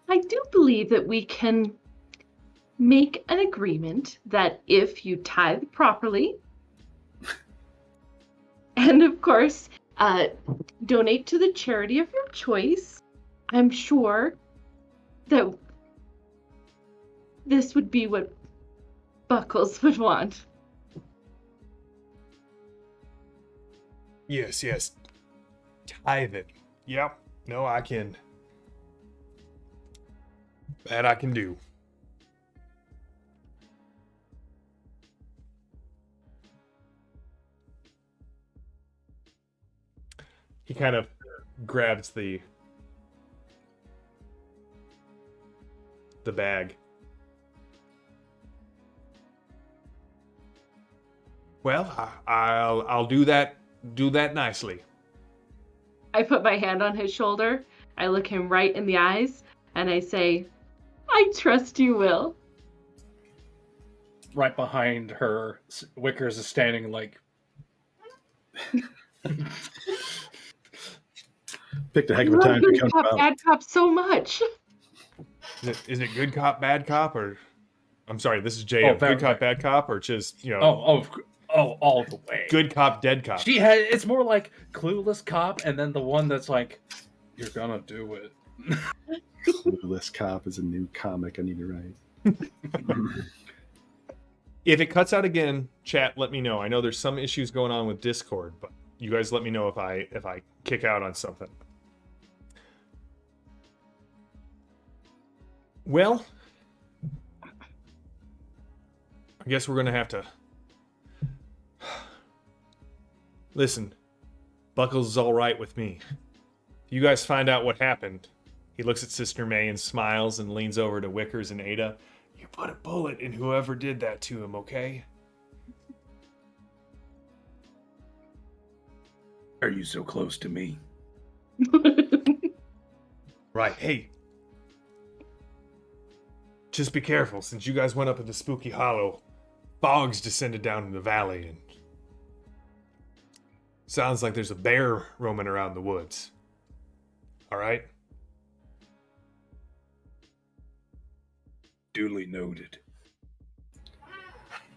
I do believe that we can make an agreement that if you tithe properly, and of course, donate to the charity of your choice, I'm sure that this would be what Buckles would want.
Yes, yes. Tithe it. Yep. No, I can. That I can do. He kind of grabs the bag. Well, I'll do that nicely.
I put my hand on his shoulder, I look him right in the eyes, and I say, I trust you will.
Right behind her, Wickers is standing like...
Picked a heck of a time to
Good
come
cop,
out.
bad cop so much.
Is it good cop, bad cop, or... I'm sorry, this is JM. Good cop, bad cop, or just, you know...
Oh, all the way.
Good cop, dead cop.
It's more like clueless cop, and then the one that's like, you're gonna do it.
Clueless Cop is a new comic I need to write.
If it cuts out again, chat, let me know. I know there's some issues going on with Discord, but you guys let me know if I kick out on something. Well, I guess we're going to have to... Listen, Buckles is all right with me. If you guys find out what happened, he looks at Sister May and smiles and leans over to Wickers and Ada. You put a bullet in whoever did that to him, okay?
Are you so close to me?
Right, hey. Just be careful, since you guys went up into Spooky Hollow, fogs descended down in the valley, and sounds like there's a bear roaming around the woods. Alright?
Duly noted.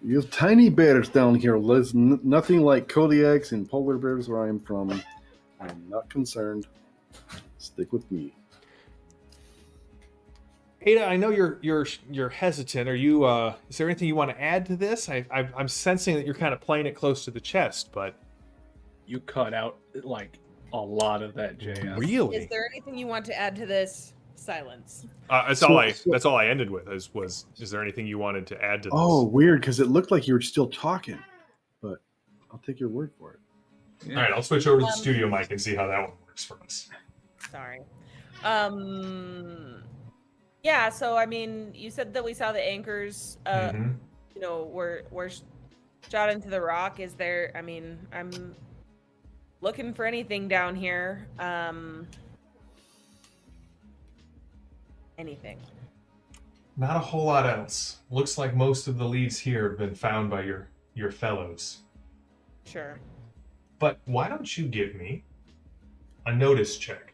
You have tiny bears down here. There's nothing like Kodiaks and polar bears where I'm from. I'm not concerned. Stick with me.
Ada, I know you're hesitant. Are you? Is there anything you want to add to this? I'm sensing that you're kind of playing it close to the chest, but
You cut out like a lot of that, JM.
really,
Is there anything you want to add to this? Silence.
that's all I ended with. Is there anything you wanted to add to this?
Oh, weird, because it looked like you were still talking, but I'll take your word for it.
All right, I'll switch over to the studio mic and see how that one works for us.
Sorry. Yeah, so I mean, you said that we saw the anchors you know, were shot into the rock. Is there, I mean, I'm looking for anything down here. Anything.
Not a whole lot else. Looks like most of the leads here have been found by your fellows.
Sure.
But why don't you give me a notice check?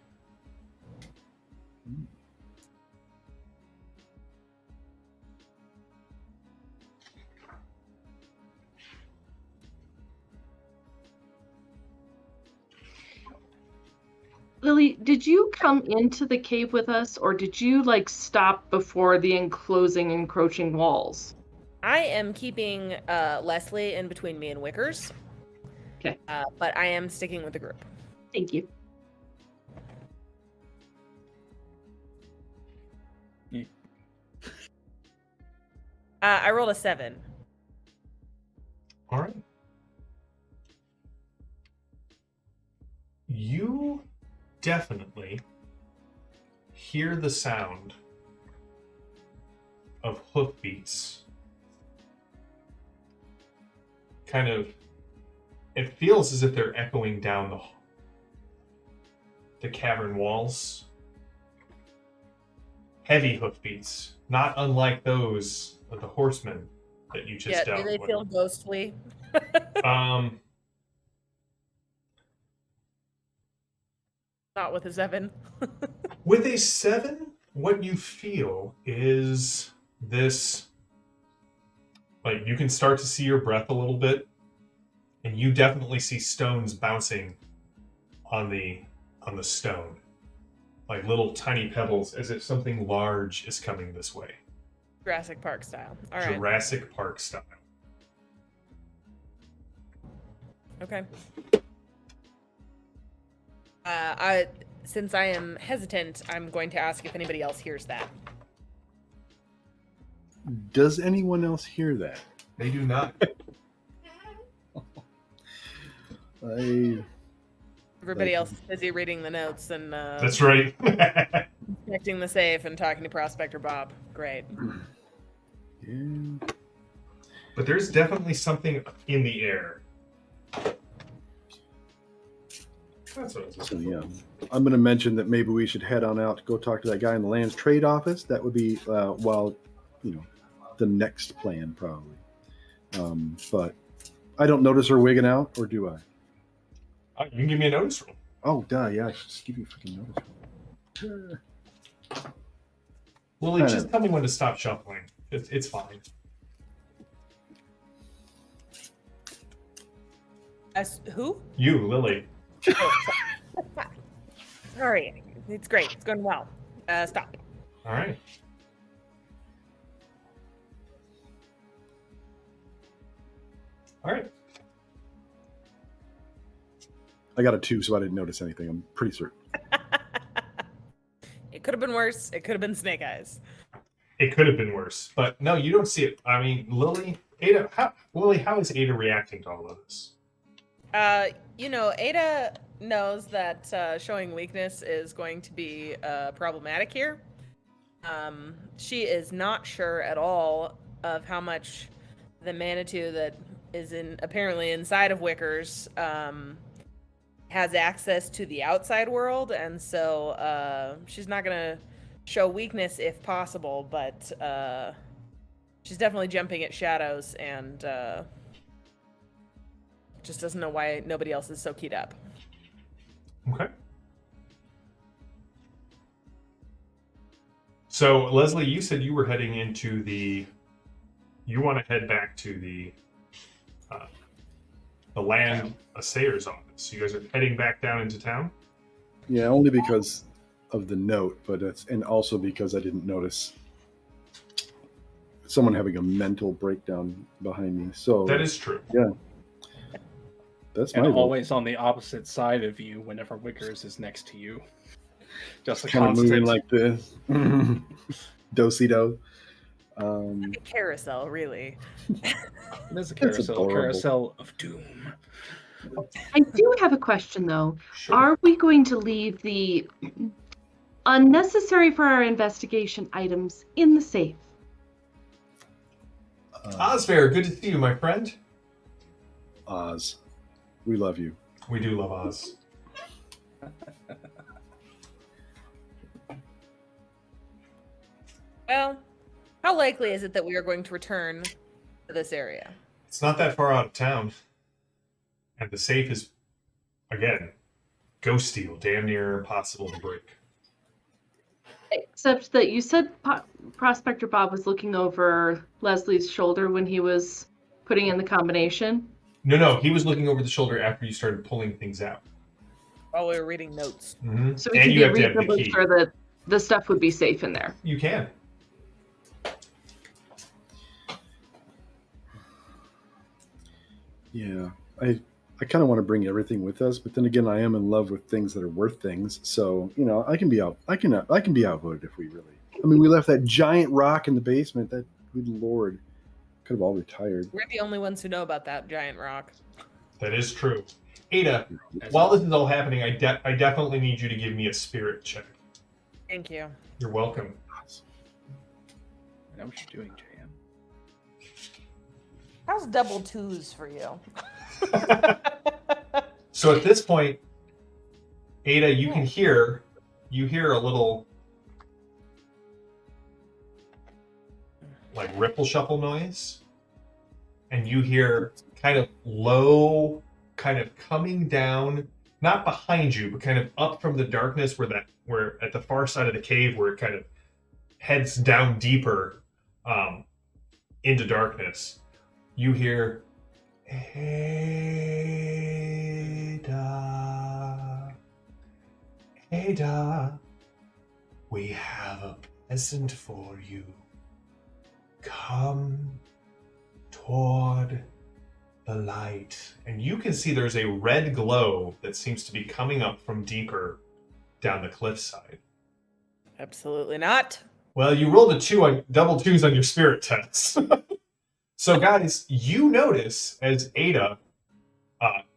Lily, did you come into the cave with us, or did you like stop before the encroaching walls?
I am keeping Leslie in between me and Wickers.
Okay.
But I am sticking with the group.
Thank you.
I rolled a 7.
All right. You definitely hear the sound of hoofbeats. Kind of, it feels as if they're echoing down the cavern walls. Heavy hoofbeats, not unlike those of the horsemen that you just dealt
do they
with.
feel ghostly? Not with a 7.
With a 7, what you feel is this, like, you can start to see your breath a little bit, and you definitely see stones bouncing on the stone, like little tiny pebbles, as if something large is coming this way.
Jurassic Park style. All right.
Jurassic Park style.
Okay. Since I am hesitant, I'm going to ask if anybody else hears that.
Does anyone else hear that?
They do not.
Everybody else is busy reading the notes and
That's right.
inspecting the safe and talking to Prospector Bob. Great.
Yeah.
But there's definitely something in the air. That's what I was
So
looking
yeah,
for.
I'm going to mention that maybe we should head on out to go talk to that guy in the Lands Trade Office. That would be the next plan probably. But I don't notice her wigging out, or do I?
You can give me a notice roll.
Oh, duh, yeah, I should just give you a freaking notice.
Lily,
I
just
know.
tell me when to stop shuffling. It's fine.
As who?
You, Lily.
Sorry. It's great. It's going well. Stop.
All right. All right.
I got a 2, so I didn't notice anything. I'm pretty certain.
It could have been worse. It could have been Snake Eyes.
It could have been worse, but no, you don't see it. I mean, Ada, how is Ada reacting to all of this?
Ada knows that showing weakness is going to be problematic here. She is not sure at all of how much the Manitou that is apparently inside of Wickers has access to the outside world, and so she's not gonna show weakness if possible, but she's definitely jumping at shadows and just doesn't know why nobody else is so keyed up.
Okay. So, Leslie, you said you were heading into you want to head back to the land assayer's office. You guys are heading back down into town?
Yeah, only because of the note, and also because I didn't notice someone having a mental breakdown behind me. So
That is true.
yeah, that's my
And
vote.
always on the opposite side of you whenever Wickers is next to you. Just a
Kind of
constant.
moving like this. Do-si-do.
A carousel, really.
It is a
That's
carousel,
adorable.
carousel of doom.
I do have a question though.
Sure.
Are we going to leave the unnecessary for our investigation items in the safe?
Osfair, good to see you, my friend.
Oz, we love you.
We do love Oz.
Well, how likely is it that we are going to return to this area?
It's not that far out of town. And the safe is, again, ghost steel, damn near impossible to break.
Except that you said Prospector Bob was looking over Leslie's shoulder when he was putting in the combination.
No, he was looking over the shoulder after you started pulling things out.
While we were reading notes.
Mm-hmm.
So we
And
can
you
be
have to have the
reasonably
key.
sure that the stuff would be safe in there.
You can.
Yeah, I kind of want to bring everything with us, but then again, I am in love with things that are worth things. So I can be outvoted if we really. I mean, we left that giant rock in the basement. That good lord, could have all retired.
We're the only ones who know about that giant rock.
That is true. Ada, while this is all happening, I definitely need you to give me a spirit check.
Thank you.
You're welcome.
I know what you're doing, JM.
How's double twos for you?
So at this point, Ada, you hear a little like ripple shuffle noise, and you hear kind of low, kind of coming down, not behind you, but kind of up from the darkness where at the far side of the cave where it kind of heads down deeper into darkness. You hear Ada, we have a present for you. Come toward the light. And you can see there's a red glow that seems to be coming up from deeper down the cliffside.
Absolutely not.
Well, you rolled double twos on your spirit test. So guys, you notice as Ada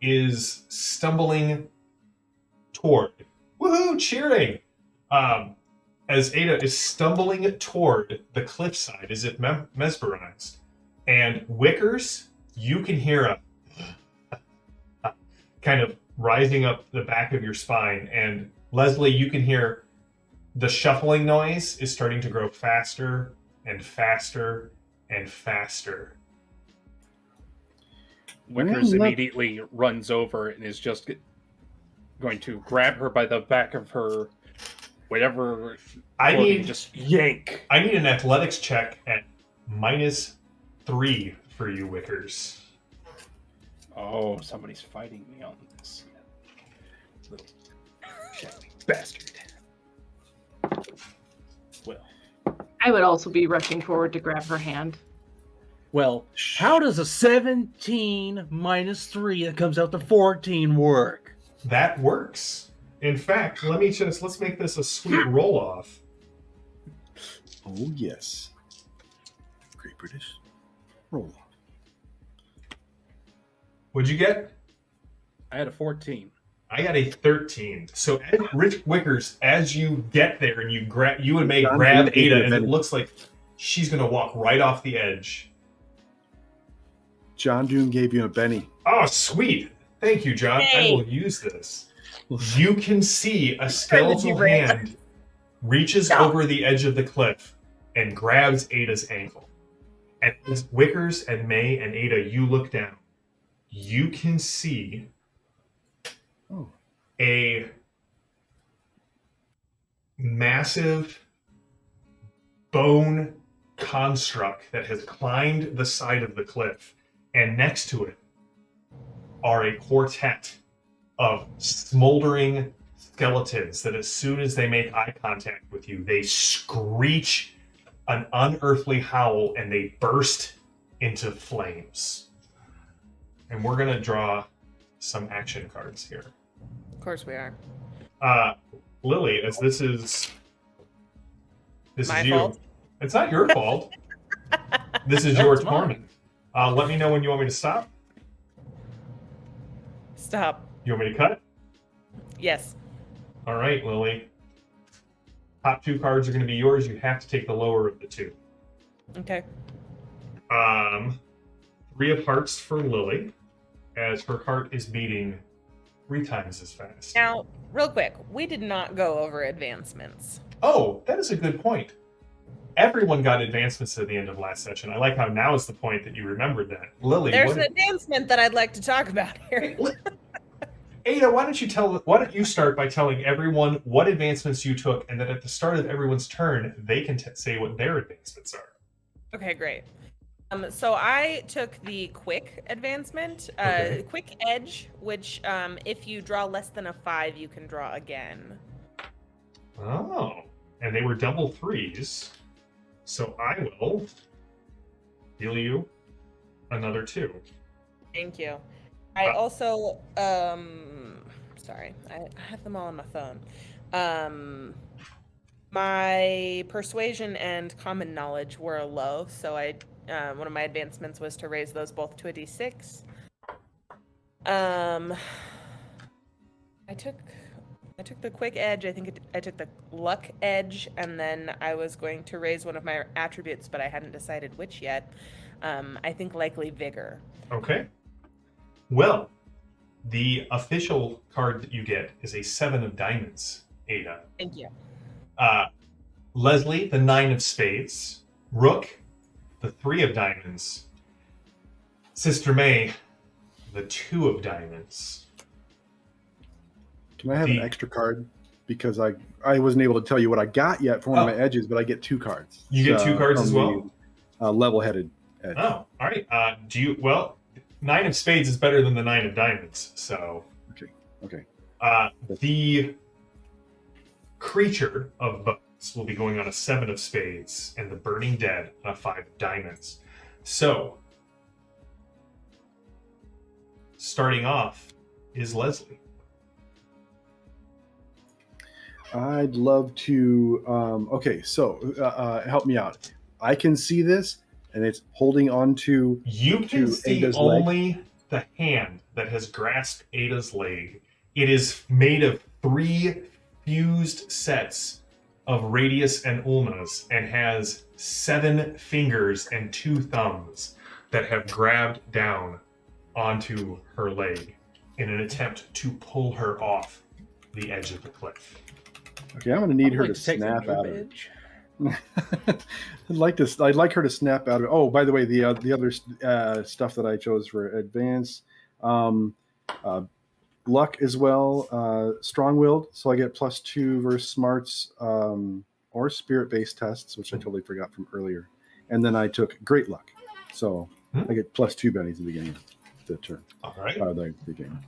is stumbling toward, woohoo, cheering, as Ada is stumbling toward the cliffside as if mesmerized. And Wickers, you can hear a kind of rising up the back of your spine. And Leslie, you can hear the shuffling noise is starting to grow faster and faster and faster.
Wickers immediately runs over and is just going to grab her by the back of her whatever. Just yank.
I need an athletics check at -3 for you, Wickers.
Oh, somebody's fighting me on this. Little shaggy bastard. Well,
I would also be rushing forward to grab her hand.
Well, how does a 17 minus 3 that comes out to 14 work?
That works. In fact, let's make this a sweet roll-off.
Oh, yes. Great British. Roll off.
What'd you get?
I had a 14.
I got a 13. So, Rich Wickers, as you get there and you and May
John
grab
Doom
Ada, and it looks like she's going to walk right off the edge.
John Doom gave you a Benny.
Oh, sweet. Thank you, John.
Hey.
I will use this. You can see a skeletal hand reaches over the edge of the cliff and grabs Ada's ankle. And as Wickers and May and Ada, you look down. You can see a massive bone construct that has climbed the side of the cliff, and next to it are a quartet of smoldering skeletons that as soon as they make eye contact with you, they screech an unearthly howl and they burst into flames. And we're going to draw some action cards here.
Of course we are.
Lily, as this is
My
you.
fault?
It's not your fault. This is your torment. Let me know when you want me to stop.
Stop.
You want me to cut?
Yes.
All right, Lily. Top 2 cards are going to be yours. You have to take the lower of the 2.
Okay.
3 of hearts for Lily, as her heart is beating 3 times as fast.
Now, real quick, we did not go over advancements.
Oh, that is a good point. Everyone got advancements at the end of last session. I like how now is the point that you remembered that. Lily,
There's an advancement that I'd like to talk about here.
Ada, why don't you start by telling everyone what advancements you took, and then at the start of everyone's turn, they can say what their advancements are.
Okay, great. So I took the quick advancement,
Okay.
quick edge, which if you draw less than a 5, you can draw again.
Oh, and they were double 3s. So I will deal you another 2.
Thank you. I also, sorry, I have them all on my phone. My persuasion and common knowledge were low, so one of my advancements was to raise those both to a d6. I took the quick edge. I think I took the luck edge, and then I was going to raise one of my attributes, but I hadn't decided which yet. I think likely vigor.
Okay. Well, the official card that you get is a 7 of diamonds, Ada.
Thank you.
Leslie, the 9 of spades. Rook, the 3 of diamonds. Sister May, the 2 of diamonds.
Can I have an extra card? Because I wasn't able to tell you what I got yet for one of my edges, but I get 2 cards.
You get 2 cards as well?
Level-headed edge.
Oh, all right. Well, 9 of spades is better than the 9 of diamonds, so...
Okay.
The creature of bones will be going on a 7 of spades, and the burning dead on a 5 of diamonds. So, starting off is Leslie.
I'd love to. Okay, so help me out. I can see this, and it's holding on to.
You can see
Ada's
only
leg.
the hand that has grasped Ada's leg. It is made of 3 fused sets of radius and ulnas, and has 7 fingers and 2 thumbs that have grabbed down onto her leg in an attempt to pull her off the edge of the cliff.
Okay, I'm going to need her to snap out of it. I'd like her to snap out of it. Oh, by the way, the other stuff that I chose for advance, luck as well, strong-willed, so I get +2 versus smarts or spirit-based tests, which I totally forgot from earlier. And then I took great luck, so I get +2 bennies at the beginning of the turn.
All right.
The game.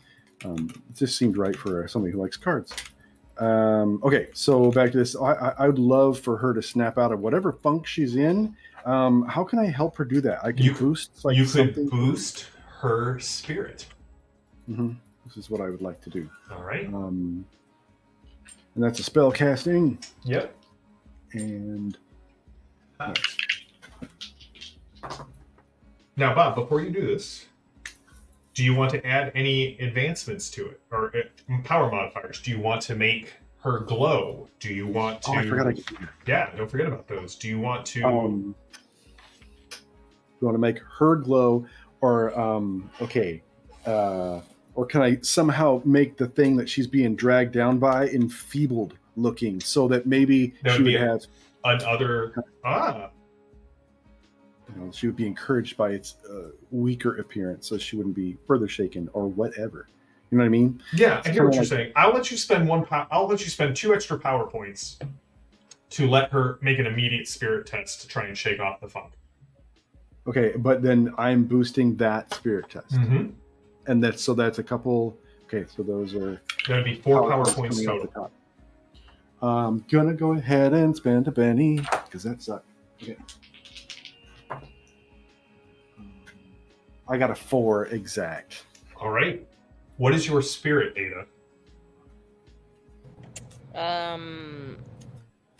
It just seemed right for somebody who likes cards. Okay, so back to this. I would love for her to snap out of whatever funk she's in. How can I help her do that? I can boost.
You could boost her spirit.
Mm-hmm. This is what I would like to do.
All right.
And that's a spell casting.
Yep.
And
now, Bob, before you do this, do you want to add any advancements to it, or power modifiers? Do you want to make her glow? Do you want to?
Oh, I forgot I could do that.
Yeah, don't forget about those. Do you want to?
You want to make her glow, or or can I somehow make the thing that she's being dragged down by enfeebled looking, so that maybe she would have
another
she would be encouraged by its weaker appearance, so she wouldn't be further shaken or whatever. You know what I mean?
Yeah, I hear what you're saying. I'll let you spend I'll let you spend 2 extra power points to let her make an immediate spirit test to try and shake off the funk.
Okay, but then I'm boosting that spirit test, and that's a couple. Okay, so those are
gonna be 4 power points total.
I'm gonna go ahead and spend a penny because that sucked. Okay. I got a 4 exact.
All right. What is your spirit, Ada?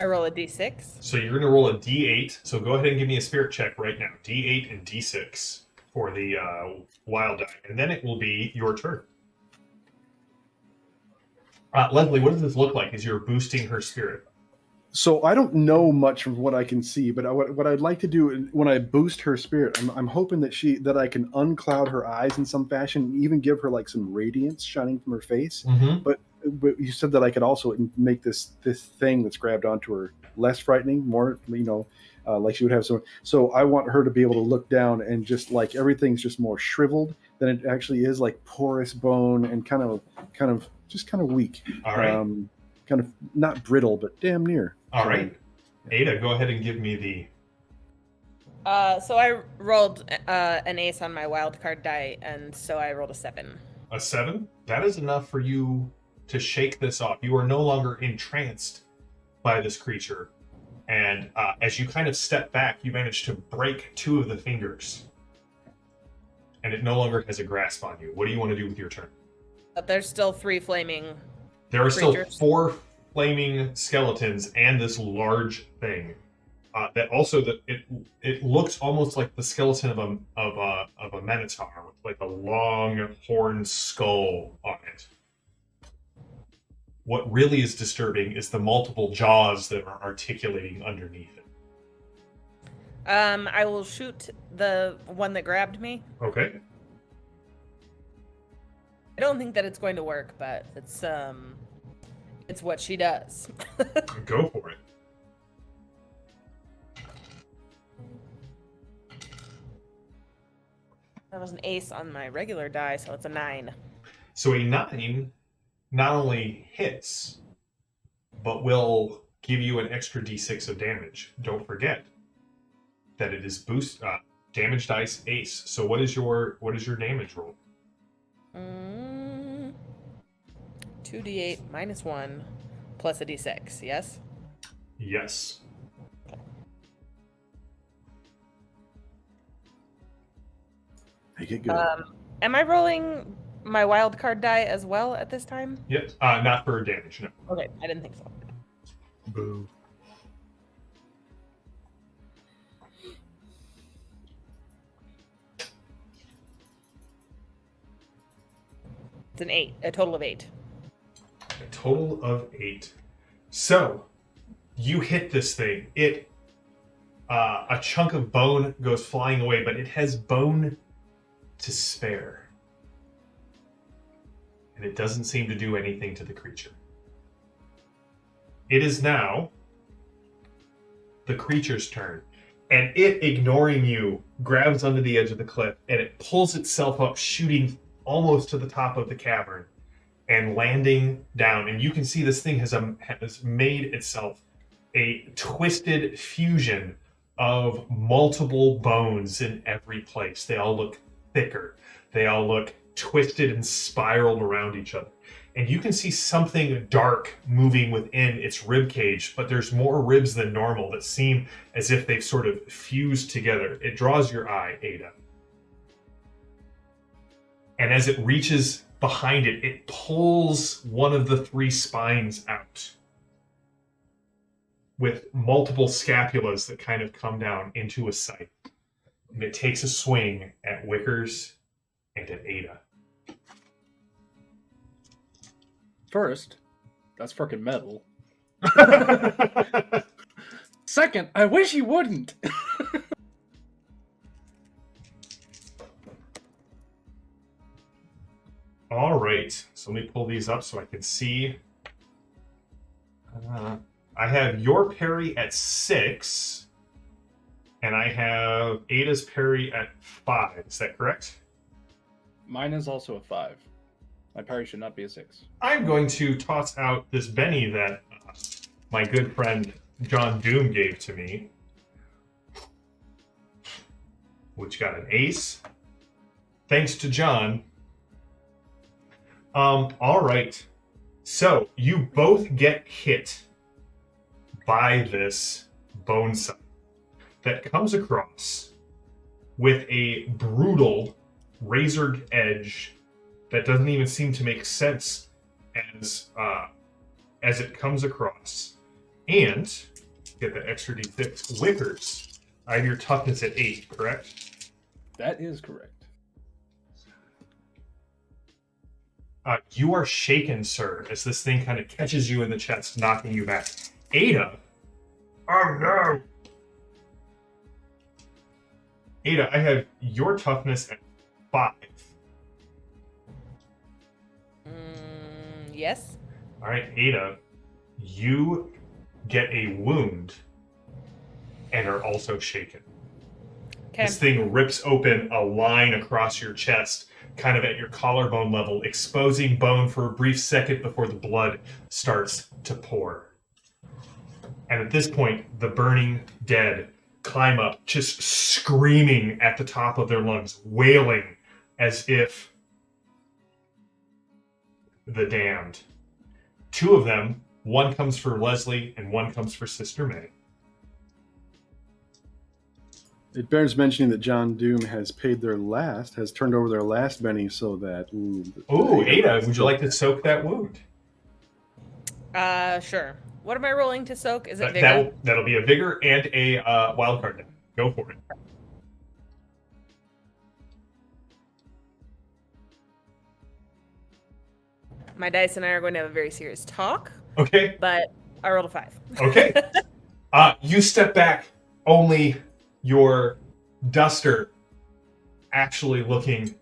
I roll a d6.
So you're going to roll a d8. So go ahead and give me a spirit check right now. D8 and d6 for the wild die. And then it will be your turn. Leslie, what does this look like as you're boosting her spirit?
So I don't know much of what I can see, but what I'd like to do when I boost her spirit, I'm hoping that I can uncloud her eyes in some fashion, and even give her like some radiance shining from her face. But you said that I could also make this thing that's grabbed onto her less frightening, more like she would have some. So I want her to be able to look down and just like everything's just more shriveled than it actually is, like porous bone and kind of weak.
All right.
Kind of not brittle, but damn near.
All right. Ada, go ahead and give me the...
So I rolled an ace on my wild card die, and so I rolled a 7.
A 7? That is enough for you to shake this off. You are no longer entranced by this creature. And as you kind of step back, you manage to break 2 of the fingers. And it no longer has a grasp on you. What do you want to do with your turn?
There's still 3 flaming
There are
creatures.
Still 4 flaming skeletons and this large thing. It looks almost like the skeleton of a minotaur with like a long horned skull on it. What really is disturbing is the multiple jaws that are articulating underneath it.
I will shoot the one that grabbed me.
Okay.
I don't think that it's going to work, but it's what she does.
Go for it.
That was an ace on my regular die, so it's a 9.
So a 9 not only hits, but will give you an extra d6 of damage. Don't forget that it is damage dice ace. So what is your damage roll?
2d8 minus 1 plus a d6, yes?
Yes.
Make it good.
Am I rolling my wild card die as well at this time?
Yep. Not for damage, no.
Okay, I didn't think so.
Boo.
It's an 8, a total of 8.
A total of 8. So, you hit this thing. A chunk of bone goes flying away, but it has bone to spare. And it doesn't seem to do anything to the creature. It is now the creature's turn. And it, ignoring you, grabs onto the edge of the cliff, and it pulls itself up, shooting almost to the top of the cavern and landing down. And you can see this thing has made itself a twisted fusion of multiple bones in every place. They all look thicker. They all look twisted and spiraled around each other. And you can see something dark moving within its rib cage, but there's more ribs than normal that seem as if they've sort of fused together. It draws your eye, Ada. And as it reaches behind it, it pulls one of the 3 spines out with multiple scapulas that kind of come down into a sight. And it takes a swing at Wickers and at Ada.
First, that's freaking metal. Second, I wish he wouldn't.
All right, so let me pull these up so I can see. I have your parry at 6, and I have Ada's parry at 5. Is that correct?
Mine is also a 5. My parry should not be a 6.
I'm going to toss out this Benny that my good friend John Doom gave to me, which got an ace. Thanks to John. All right. So you both get hit by this bone saw that comes across with a brutal razored edge that doesn't even seem to make sense as it comes across. And get the extra d6. Wickers, I have your toughness at 8, correct?
That is correct.
You are shaken, sir, as this thing kind of catches you in the chest, knocking you back. Ada. Oh no! Ada, I have your toughness at 5.
Yes.
All right, Ada, you get a wound and are also shaken.
Okay.
This thing rips open a line across your chest, kind of at your collarbone level, exposing bone for a brief second before the blood starts to pour. And at this point, the burning dead climb up, just screaming at the top of their lungs, wailing as if the damned. 2 of them, one comes for Leslie and one comes for Sister May.
It bears mentioning that John Doom has turned over their last Benny so that...
Ada, would you like to soak that wound?
Sure. What am I rolling to soak? Is it vigor?
That'll be a vigor and a wild card. Go for it.
my dice and I are going to have a very serious talk.
Okay.
But I rolled a 5.
Okay. You step back, only your duster actually looking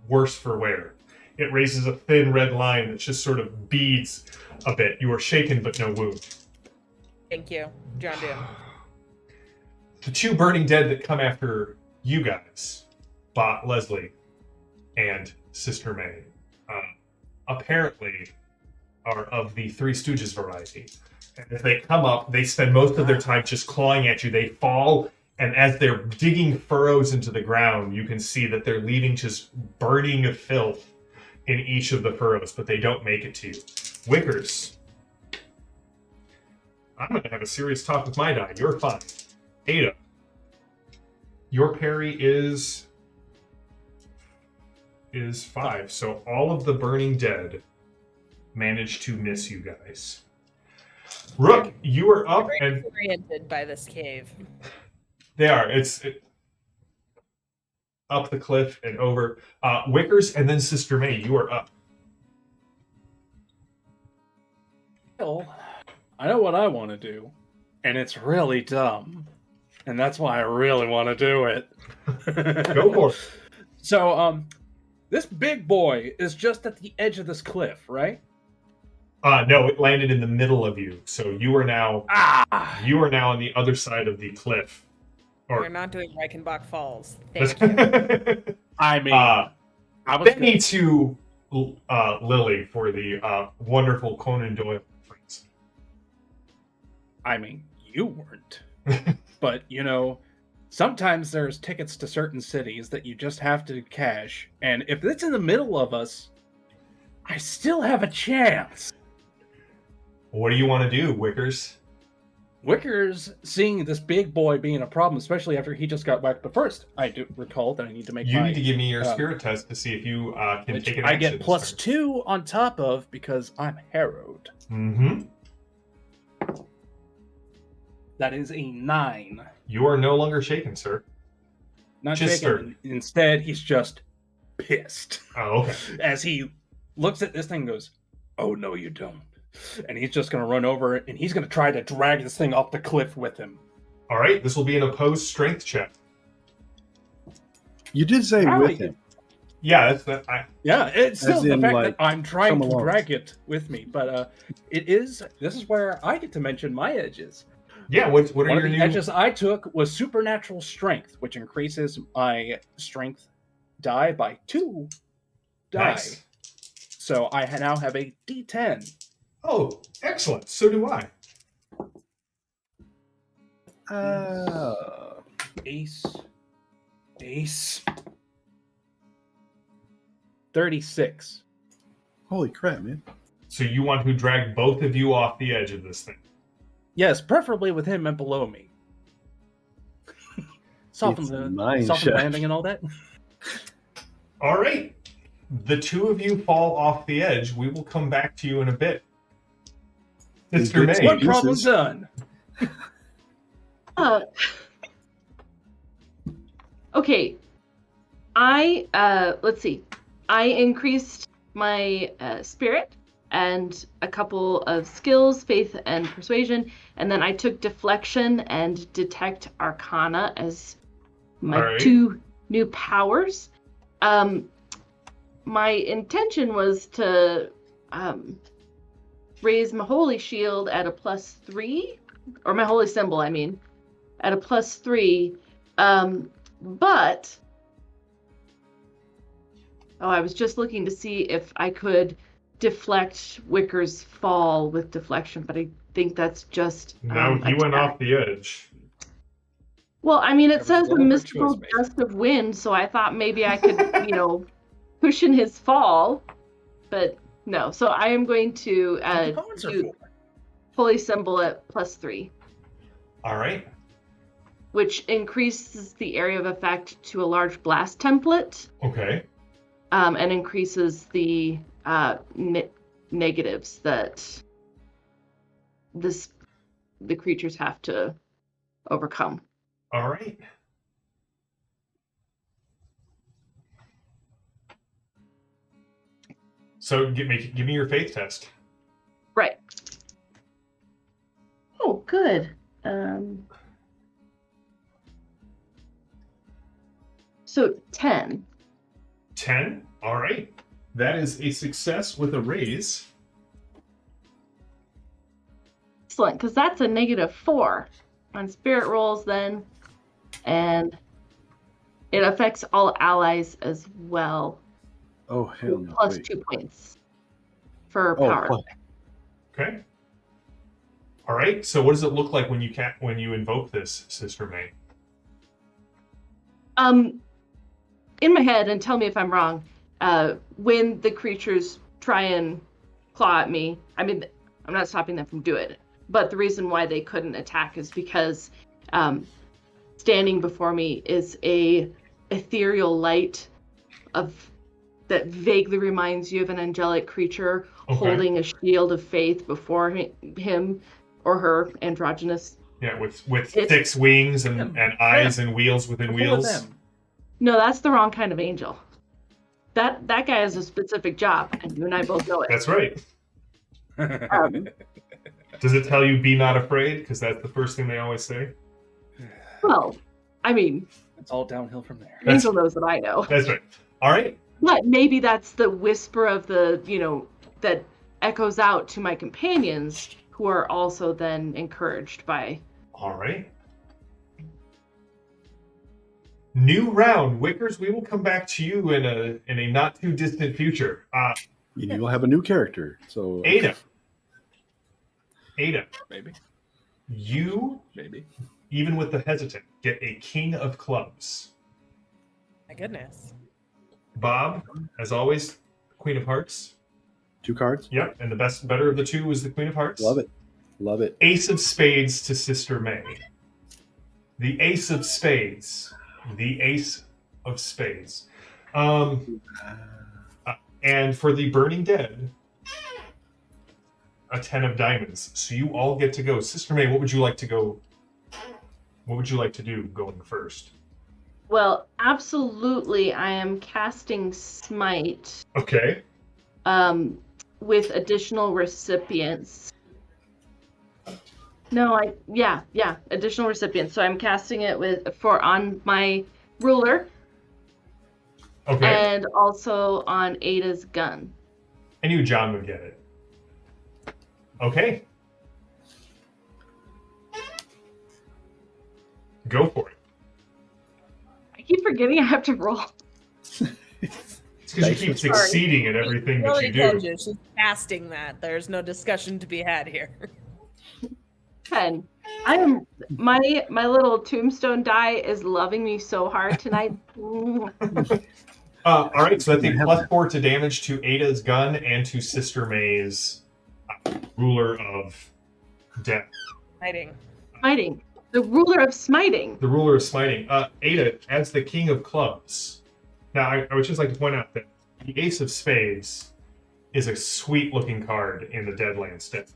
worse for wear. It raises a thin red line that just sort of beads a bit. You are shaken, but no wound.
Thank you, John Doom.
The two burning dead that come after you guys, Leslie and Sister May, apparently are of the Three Stooges variety. And if they come up, they spend most of their time just clawing at you. They fall, and as they're digging furrows into the ground, you can see that they're leaving just burning filth in each of the furrows, but they don't make it to you. Wickers. I'm going to have a serious talk with my die. You're fine. Ada. Your parry is 5. So all of the burning dead managed to miss you guys. Rook, you are up and
oriented by this cave.
They are. It's up the cliff and over. Wickers and then Sister May, you are up.
Well, I know what I want to do, and it's really dumb, and that's why I really want to do it.
Go for it.
So, this big boy is just at the edge of this cliff, right?
No, it landed in the middle of you. So you are now on the other side of the cliff.
We're not doing Reichenbach Falls. Thank you.
I mean,
Benny to Lily for the wonderful Conan Doyle reference.
I mean, you weren't. But, you know, sometimes there's tickets to certain cities that you just have to cash. And if it's in the middle of us, I still have a chance.
What do you want to do, Wickers?
Wickers, seeing this big boy being a problem, especially after he just got whacked. But first, I do recall that I need to make
You need to give me your spirit test to see if you can take an action.
I get +2 on top of because I'm harrowed.
Mm-hmm.
That is a 9.
You are no longer shaken, sir.
Not
just
shaken. Instead, he's just pissed.
Oh, okay.
As he looks at this thing and goes, "Oh, no, you don't." And he's just going to run over it, and he's going to try to drag this thing off the cliff with him.
All right, this will be an opposed strength check.
You did say with him.
Yeah, that's that.
Yeah, it's still the fact
like,
that I'm trying to drag it with me. But this is where I get to mention my edges.
Yeah, what are
One
your
of the
new
edges I took was supernatural strength, which increases my strength die by 2 die.
Nice.
So I now have a D10.
Oh, excellent. So do I.
Ace. 36.
Holy crap, man.
So you want to drag both of you off the edge of this thing?
Yes, preferably with him and below me. Soften the landing and all that.
All right. The two of you fall off the edge. We will come back to you in a bit. Sister May.
One problem done.
Okay. Let's see. I increased my spirit and a couple of skills, faith and persuasion, and then I took deflection and detect arcana as my 2 new powers. My intention was to raise my holy shield at a +3, or my holy symbol, I mean, at a +3, but I was just looking to see if I could deflect Wicker's fall with deflection, but I think that's just
No, he went off the edge.
Well, I mean, it says a mystical gust of wind, so I thought maybe I could, cushion his fall, but no. So I am going to do holy symbol at +3.
All right.
Which increases the area of effect to a large blast template.
Okay.
And increases the negatives that the creatures have to overcome.
All right. So give me your faith test.
Right. Oh, good. So 10.
10. All right. That is a success with a raise.
Excellent, because that's a -4 on spirit rolls then. And it affects all allies as well.
Oh, hell no.
Plus
Wait.
2 points for power.
Oh,
Okay. All right. So what does it look like when you invoke this, Sister May?
In my head, and tell me if I'm wrong, when the creatures try and claw at me, I mean, I'm not stopping them from doing it, but the reason why they couldn't attack is because standing before me is a ethereal light that vaguely reminds you of an angelic creature holding a shield of faith before him or her, androgynous.
Yeah, with 6 wings and eyes and wheels within wheels.
No, that's the wrong kind of angel. That guy has a specific job, and you and I both know it.
That's right.
Um,
Does it tell you be not afraid? Because that's the first thing they always say.
well, I mean,
It's all downhill from there.
Angel knows that I know.
That's right. All right.
But maybe that's the whisper of that echoes out to my companions, who are also then encouraged by.
All right. New round, Wickers. We will come back to you in a not too distant future.
You'll have a new character. So
Ada,
Maybe.
you, even with the hesitant, get a king of clubs.
My goodness.
Bob, as always, Queen of Hearts.
2 cards.
Yep, and the better of the two was the Queen of Hearts.
Love it. Love it.
Ace of Spades to Sister May. The Ace of Spades. The Ace of Spades. And for the Burning Dead, a 10 of diamonds. So you all get to go. Sister May, what would you like to go? What would you like to do going first?
Well, absolutely, I am casting Smite.
Okay.
With additional recipients. No, additional recipients. So I'm casting it on my ruler.
Okay.
And also on Ada's gun.
I knew John would get it. Okay. Go for it.
I keep forgetting I have to roll.
It's because you keep succeeding at everything that you do.
She's casting that. There's no discussion to be had here.
10. I am my little tombstone die is loving me so hard tonight.
All right, so that's a +4 to damage to Ada's gun and to Sister May's ruler of death.
Smiting. The ruler of smiting.
The ruler of smiting. Ada, as the king of clubs. Now, I would just like to point out that the Ace of Spades is a sweet-looking card in the Deadlands deck.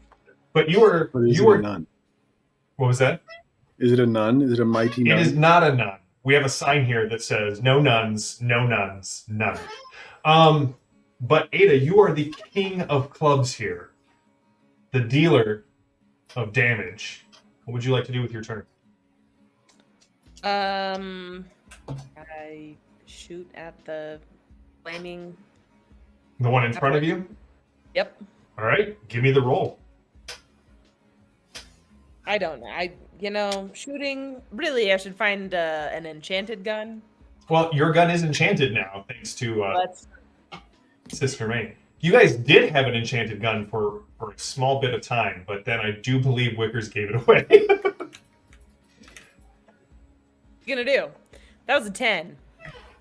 But you are
a nun?
What was that?
Is it a nun? Is it a mighty nun?
It is not a nun. We have a sign here that says no nuns, no nuns, none. But Ada, you are the king of clubs here. The dealer of damage. What would you like to do with your turn?
I shoot at the flaming.
The one in front of you?
Yep.
All right, give me the roll.
I don't know. Shooting. Really, I should find an enchanted gun.
Well, your gun is enchanted now, thanks to Sister May. You guys did have an enchanted gun for a small bit of time, but then I do believe Wickers gave it away.
What you gonna do? That was a 10.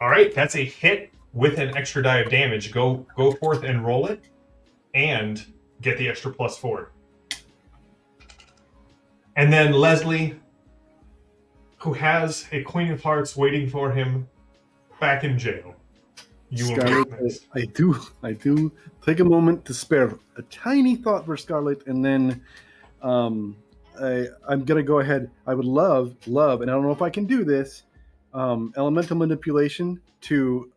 All right, that's a hit with an extra die of damage. Go forth and roll it, and get the extra +4. And then Leslie, who has a Queen of Hearts waiting for him back in jail. You will
Scarlet,
next.
I do take a moment to spare a tiny thought for Scarlet, and then I'm gonna go ahead. I would love, and I don't know if I can do this, elemental manipulation to,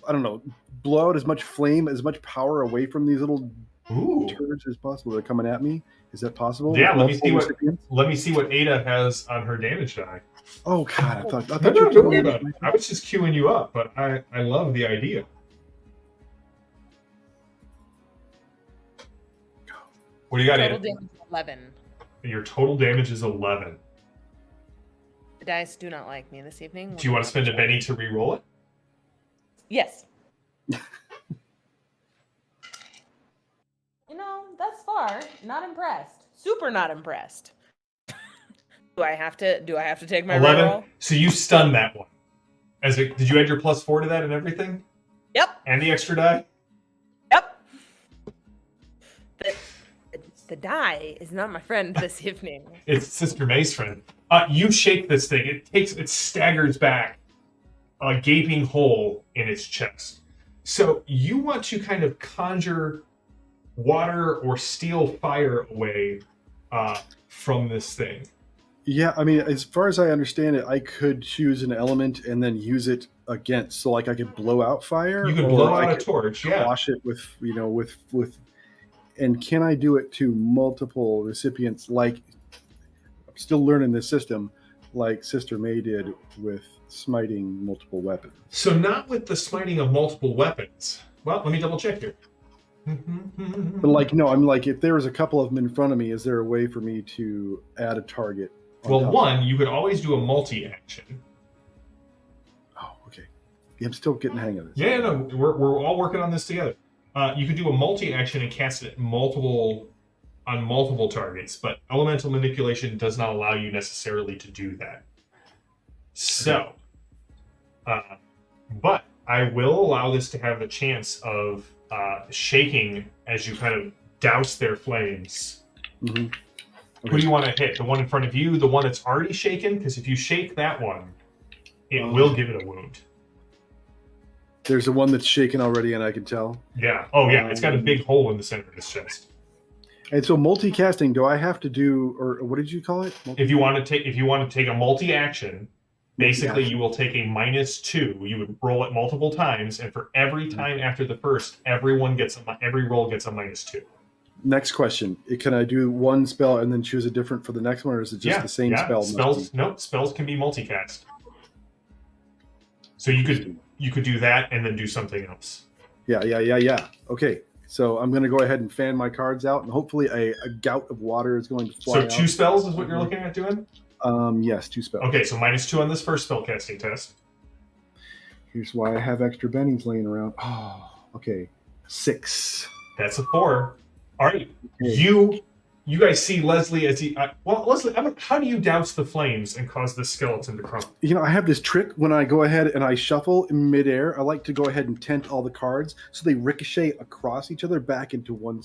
I don't know, blow out as much flame, as much power away from these little
Ooh.
turds as possible that are coming at me? Is that possible?
Yeah,
With
let me see what Ada has on her damage die.
Oh God, I thought
No,
you were
don't worry
killing
about it. I was just queuing you up, but I love the idea. What do you got,
Total
Ada?
damage 11.
Your total damage is 11.
The dice do not like me this evening.
Do you want to spend a penny to re-roll it?
Yes. Thus far, not impressed. Super not impressed. Do I have to take my
11.
reroll?
So you stunned that one. Did you add your +4 to that and everything?
Yep.
And the extra die?
Yep. The die is not my friend this evening.
It's Sister May's friend. You shake this thing. It staggers back, a gaping hole in its chest. So you want to kind of conjure water or steal fire away from this thing.
Yeah, I mean, as far as I understand it, I could choose an element and then use it against. So, like, I could blow out fire.
You could blow out a torch, yeah.
Wash it with, with. And can I do it to multiple recipients? Like, I'm still learning this system, like Sister May did with smiting multiple weapons.
So not with the smiting of multiple weapons. Well, let me double check here.
But like, no, I'm like, if there was a couple of them in front of me, is there a way for me to add a target?
Well, one, you could always do a multi-action.
Oh, okay. Yeah, I'm still getting the hang of this.
Yeah, no, we're all working on this together. You could do a multi-action and cast it on multiple targets, but elemental manipulation does not allow you necessarily to do that. So, but I will allow this to have the chance of shaking as you kind of douse their flames.
Mm-hmm. Okay.
Who do you want to hit? The one in front of you, the one that's already shaken? Because if you shake that one, it will give it a wound.
There's a one that's shaken already, and I can tell.
Yeah. Oh, yeah. It's got a big hole in the center of its chest.
And so, multicasting. Do I have to do, or what did you call it?
If you want to take a multi-action, basically you will take a -2. You would roll it multiple times, and for every time after the first, every roll gets a -2.
Next question: can I do one spell and then choose a different for the next one, or is it just the same spell?
Spells can be multicast. So you could do that and then do something else.
Yeah. Okay, so I'm going to go ahead and fan my cards out, and hopefully a gout of water is going to fly out.
So 2 spells is what you're looking at doing?
Yes, 2 spells.
Okay, so -2 on this first spell casting test.
Here's why I have extra bennies laying around. Oh, okay. 6.
That's a 4. All right.
Okay.
You guys see Leslie as he... Leslie, how do you douse the flames and cause the skeleton to crumble?
I have this trick when I go ahead and I shuffle in midair. I like to go ahead and tent all the cards so they ricochet across each other back into one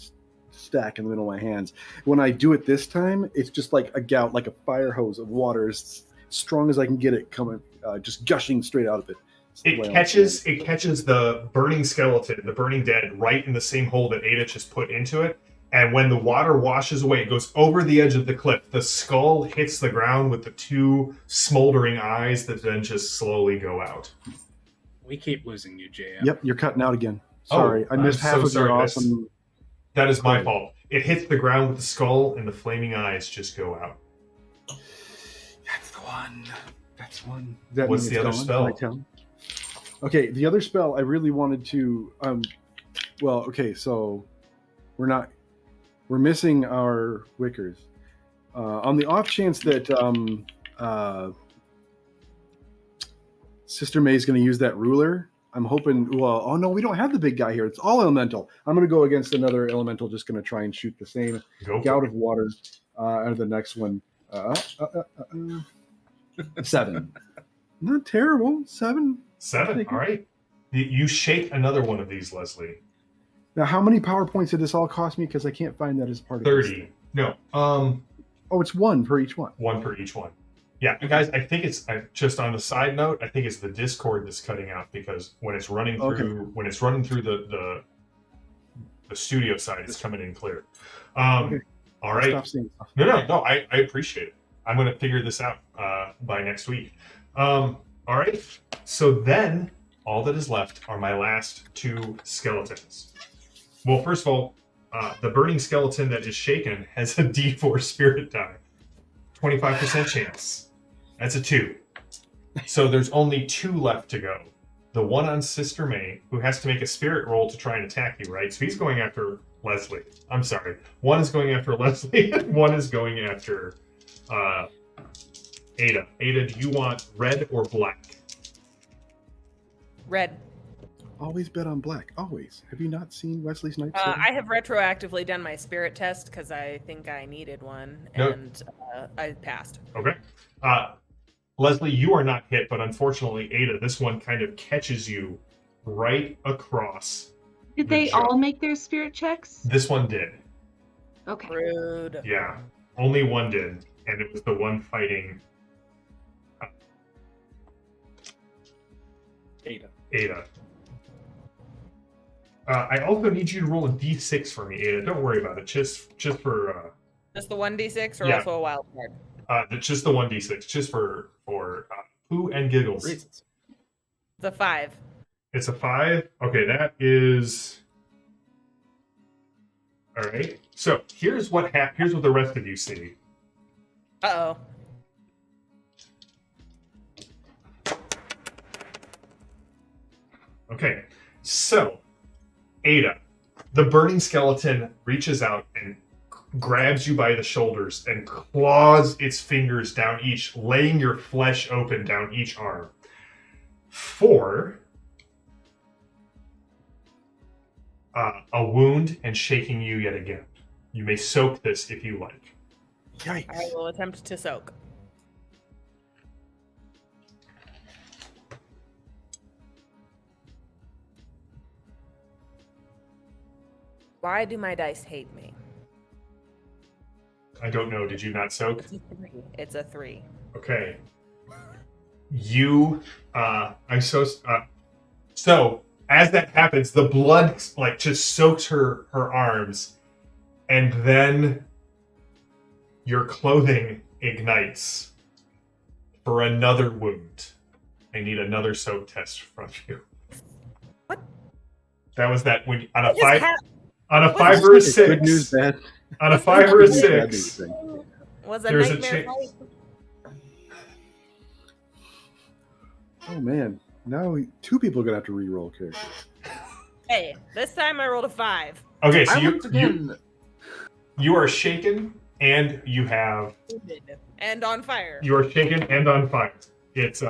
stack in the middle of my hands. When I do it this time, it's just like a gout, like a fire hose of water, as strong as I can get it coming, just gushing straight out of it.
It catches the burning skeleton, the burning dead, right in the same hole that Ada just put into it. And when the water washes away, it goes over the edge of the cliff. The skull hits the ground with the 2 smoldering eyes that then just slowly go out.
We keep losing you, JM.
Yep, you're cutting out again. Sorry, I missed half of your awesome...
That is my fault. It hits the ground with the skull, and the flaming eyes just go out.
That's the one. That's one.
What's the other spell?
Okay, the other spell I really wanted to... so we're missing our Wickers. On the off chance that Sister May's going to use that ruler, I'm hoping... oh no, we don't have the big guy here. It's all elemental. I'm going to go against another elemental, just going to try and shoot the same gout of water out of the next one. 7. Not terrible. 7.
7, all right. You shake another one of these, Leslie.
Now, how many power points did this all cost me? Because I can't find that as part of
30. No.
Oh, it's 1 per each one.
1 per each one. Yeah, guys, I think it's just on the side note. I think it's the Discord that's cutting out because when it's running through the studio side, it's coming in clear.
Okay.
All right. No. I appreciate it. I'm going to figure this out by next week. All right. So then all that is left are my last 2 skeletons. Well, first of all, the burning skeleton that is shaken has a D4 spirit die. 25% chance. That's a 2. So there's only 2 left to go. The one on Sister May, who has to make a spirit roll to try and attack you, right? So he's going after Leslie. I'm sorry. One is going after Leslie, one is going after Ada. Ada, do you want red or black?
Red.
Always bet on black. Always. Have you not seen Wesley Snipes?
I have retroactively done my spirit test because I think I needed one, and I passed.
Okay. Leslie, you are not hit, but unfortunately, Ada, this one kind of catches you right across.
Did they all make their spirit checks?
This one did.
Okay.
Rude.
Yeah. Only one did, and it was the one fighting Ada. I also need you to roll a d6 for me, Ada. Don't worry about it. Just for...
Just the 1d6 or
yeah.
also a wild card?
Just the 1d6, just for poo and giggles.
It's a 5.
It's a 5? Okay, that is... All right. So here's what the rest of you see.
Uh-oh.
Okay, so Ada, the burning skeleton reaches out and grabs you by the shoulders and claws its fingers down each, laying your flesh open down each arm. 4, a wound and shaking you yet again. You may soak this if you like.
Yikes.
I will attempt to soak. Why do my dice hate me?
I don't know. Did you not soak?
It's a 3.
Okay. You, so as that happens, the blood like just soaks her arms, and then your clothing ignites for another wound. I need another soak test from you.
What?
That was that when on
What
a 5
just
on a
what
5
is
or a
It's
6
good news, bad.
on a 5 or a
Good news, bad
6.
news thing.
Was a
There's a
nightmare
chance.
fight?
Oh man, now 2 people are gonna have to re-roll characters.
Hey, this time I rolled a 5.
Okay, so
I once again.
you are shaken and you have
And on fire.
you are shaken and on fire. It's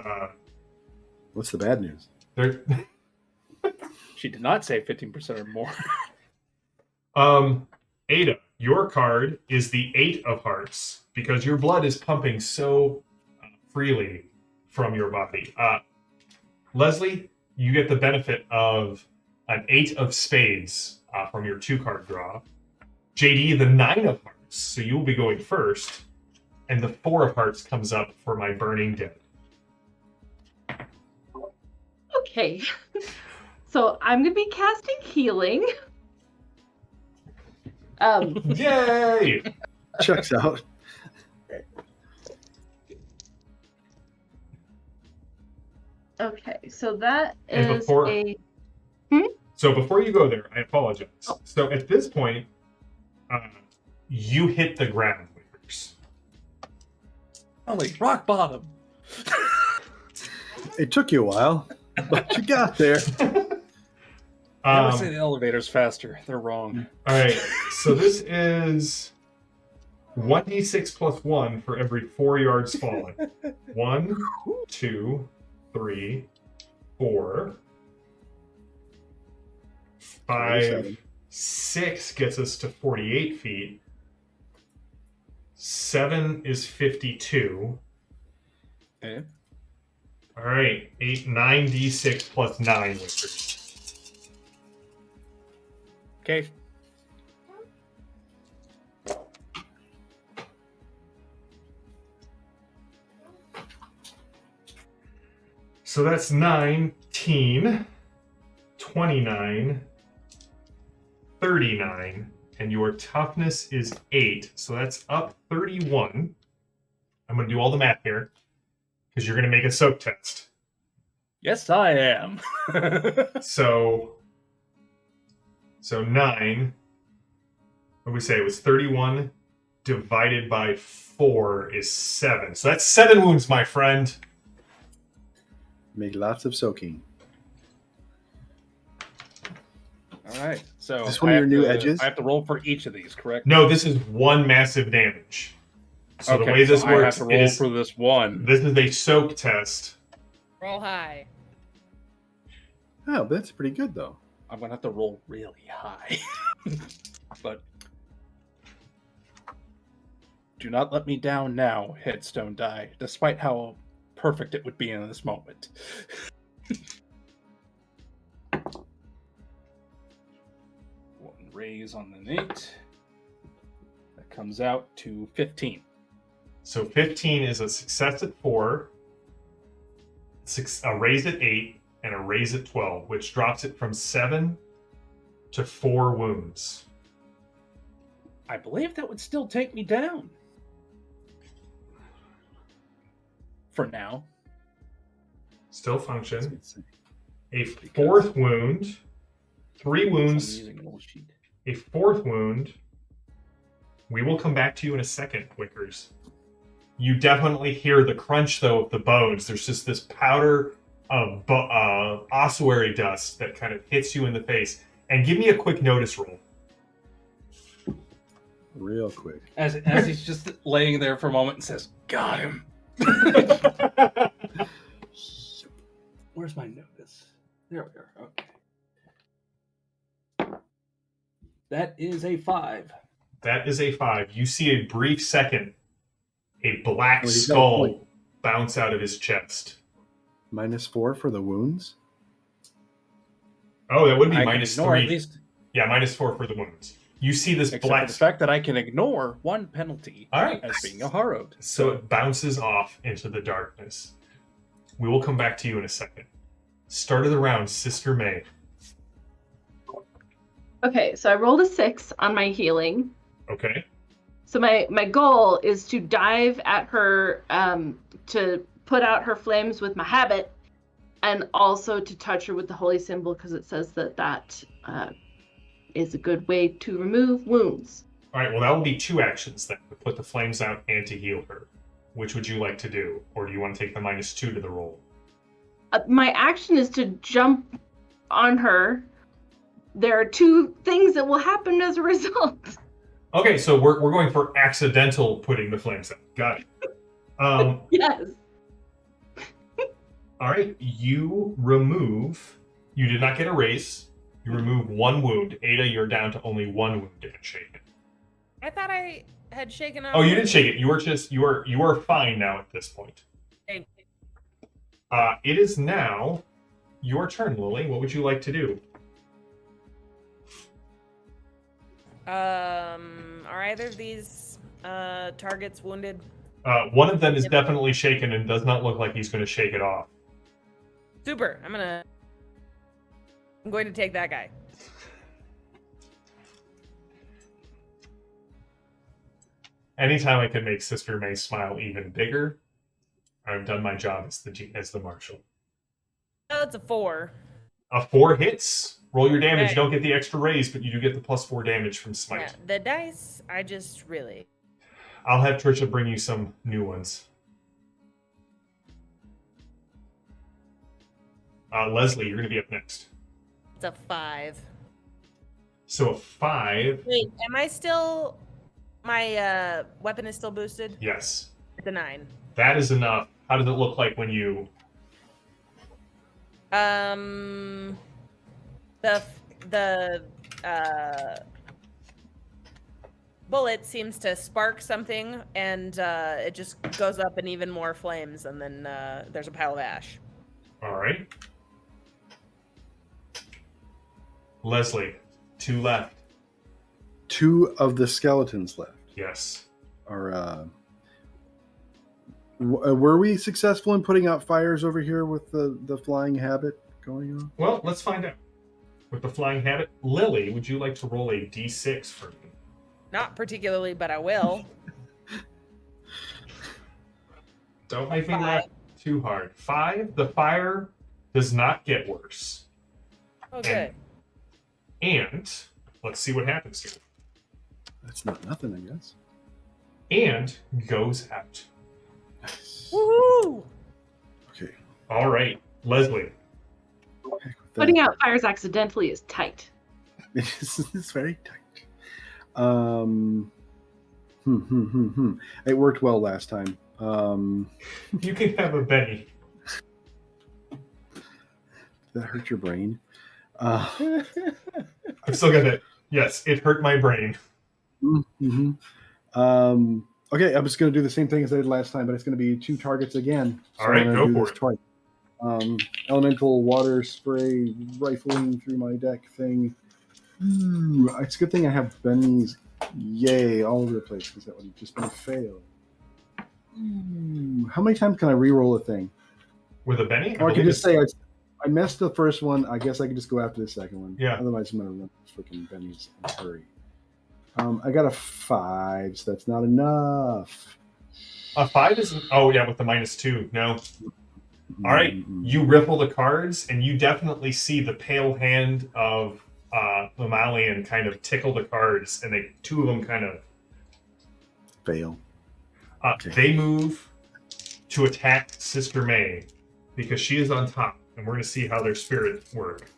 What's the bad news?
there.
She did not say 15% or more.
Ada, your card is the 8 of hearts because your blood is pumping so freely from your body. Leslie, you get the benefit of an 8 of spades from your 2-card draw. JD, the 9 of hearts, so you will be going first, and the 4 of hearts comes up for my burning dead.
Okay. So I'm going to be casting healing.
Yay!
Checks out.
Okay, so that
And
is
before-
a...
So before you go there, I apologize.
Oh.
So at this point, you hit the ground, Wickers.
Holy rock bottom.
It took you a while, but you got there.
Never say the elevators faster. They're wrong.
All right, so this is 1d6 plus 1 for every 4 yards fallen. 1, 2, 3, 4, 5, 6 gets us to 48 feet. 7 is 52.
Okay.
All right, 9d6 plus 9, Wickers.
Okay.
So that's 19, 29, 39, and your toughness is 8. So that's up 31. I'm going to do all the math here because you're going to make a soak test.
Yes, I am.
So 9. What did we say? It was 31 divided by 4 is 7. So that's 7 wounds, my friend.
Make lots of soaking.
All right. So
Is this one of your new edges?
I have to roll for each of these, correct?
No, this is one massive damage. So
okay,
the way this
so
works
I have to roll for this one.
This is a soak test.
Roll high.
Oh, that's pretty good though.
I'm gonna have to roll really high. But do not let me down now, headstone die, despite how perfect it would be in this moment. One raise on the Nate. That comes out to 15.
So 15 is a success at 4, a raise at 8, and a raise at 12, which drops it from 7 to 4 wounds.
I believe that would still take me down. For now.
Still function. A 4th wound, 3 wounds,
I'm using an old sheet.
a 4th wound. We will come back to you in a second, Wickers. You definitely hear the crunch, though, of the bones. There's just this powder of ossuary dust that kind of hits you in the face. And give me a quick notice roll.
Real quick.
As he's just laying there for a moment and says, "Got him." Where's my notice? There we are. Okay. That is a 5.
That is a 5. You see a brief second, a black
Oh, he's got a point.
skull bounce out of his chest.
-4 for the wounds.
Oh, that would be
I can
minus
ignore
3.
at least,
Yeah, -4 for the wounds. You see this
except
black
for the fact that I can ignore one penalty
All right.
as being a harrowed.
So it bounces off into the darkness. We will come back to you in a second. Start of the round, Sister May.
Okay, so I rolled a 6 on my healing.
Okay.
So my goal is to dive at her, to put out her flames with my habit, and also to touch her with the holy symbol, because it says that is a good way to remove wounds.
All right, well, that will be 2 actions then, to put the flames out and to heal her. Which would you like to do? Or do you want to take the -2 to the roll?
My action is to jump on her. There are 2 things that will happen as a result.
Okay, so we're going for accidental putting the flames out. Got it.
Yes.
All right, you did not get a raise. You remove 1 wound. Ada, you're down to only 1 wound and shaken.
I thought I had shaken off.
Oh, you didn't shake it. You are fine now at this point.
Thank you.
It is now your turn, Lily. What would you like to do?
Are either of these targets wounded?
One of them is definitely shaken and does not look like he's going to shake it off.
Super. I'm going to take that guy.
Anytime I can make Sister May smile even bigger, I've done my job as the marshal.
Oh, it's a 4.
A 4 hits. Roll your damage.
Okay.
You don't get the extra raise, but you do get the +4 damage from smite.
Yeah, the dice, I just really...
I'll have Trisha bring you some new ones. Leslie, you're going to be up next.
It's a 5.
So a 5.
Wait, am I still... My weapon is still boosted?
Yes.
It's a 9.
That is enough. How does it look like when you...
The bullet seems to spark something, and it just goes up in even more flames, and then there's a pile of ash.
All right. Leslie, 2 left.
2 of the skeletons left.
Yes.
Are were we successful in putting out fires over here with the flying habit going on?
Well, let's find out. With the flying habit, Lily, would you like to roll a d6 for me?
Not particularly, but I will.
Don't make me laugh too hard. 5. The fire does not get worse.
Oh, good.
And let's see what happens here.
That's not nothing, I guess.
And goes out.
Nice.
Woohoo!
Okay.
All right, Leslie.
Heck with that.
Putting out fires accidentally is tight.
It's very tight. It worked well last time.
You can have a Benny.
That hurt your brain.
I've still got it. Yes, it hurt my brain.
Mm-hmm. Okay, I'm just going to do the same thing as I did last time, but it's going to be 2 targets again.
All right,
I'm gonna
go
do
for
this
it.
Twice. Elemental water spray rifling through my deck thing. Ooh, it's a good thing I have Benny's. Yay, all over the place because that would have just been a fail. Ooh, how many times can I re-roll a thing?
With a Benny?
Or I could just say I messed the first one. I guess I could just go after the second one.
Yeah.
Otherwise, I'm going to run freaking Benny's in a hurry. I got a 5, so that's not enough.
A 5 isn't. Oh, yeah, with the -2. No. All right, you riffle the cards, and you definitely see the pale hand of the Malian kind of tickle the cards, and 2 of them kind of
Fail. Okay.
They move to attack Sister May because she is on top, and we're going to see how their spirits work.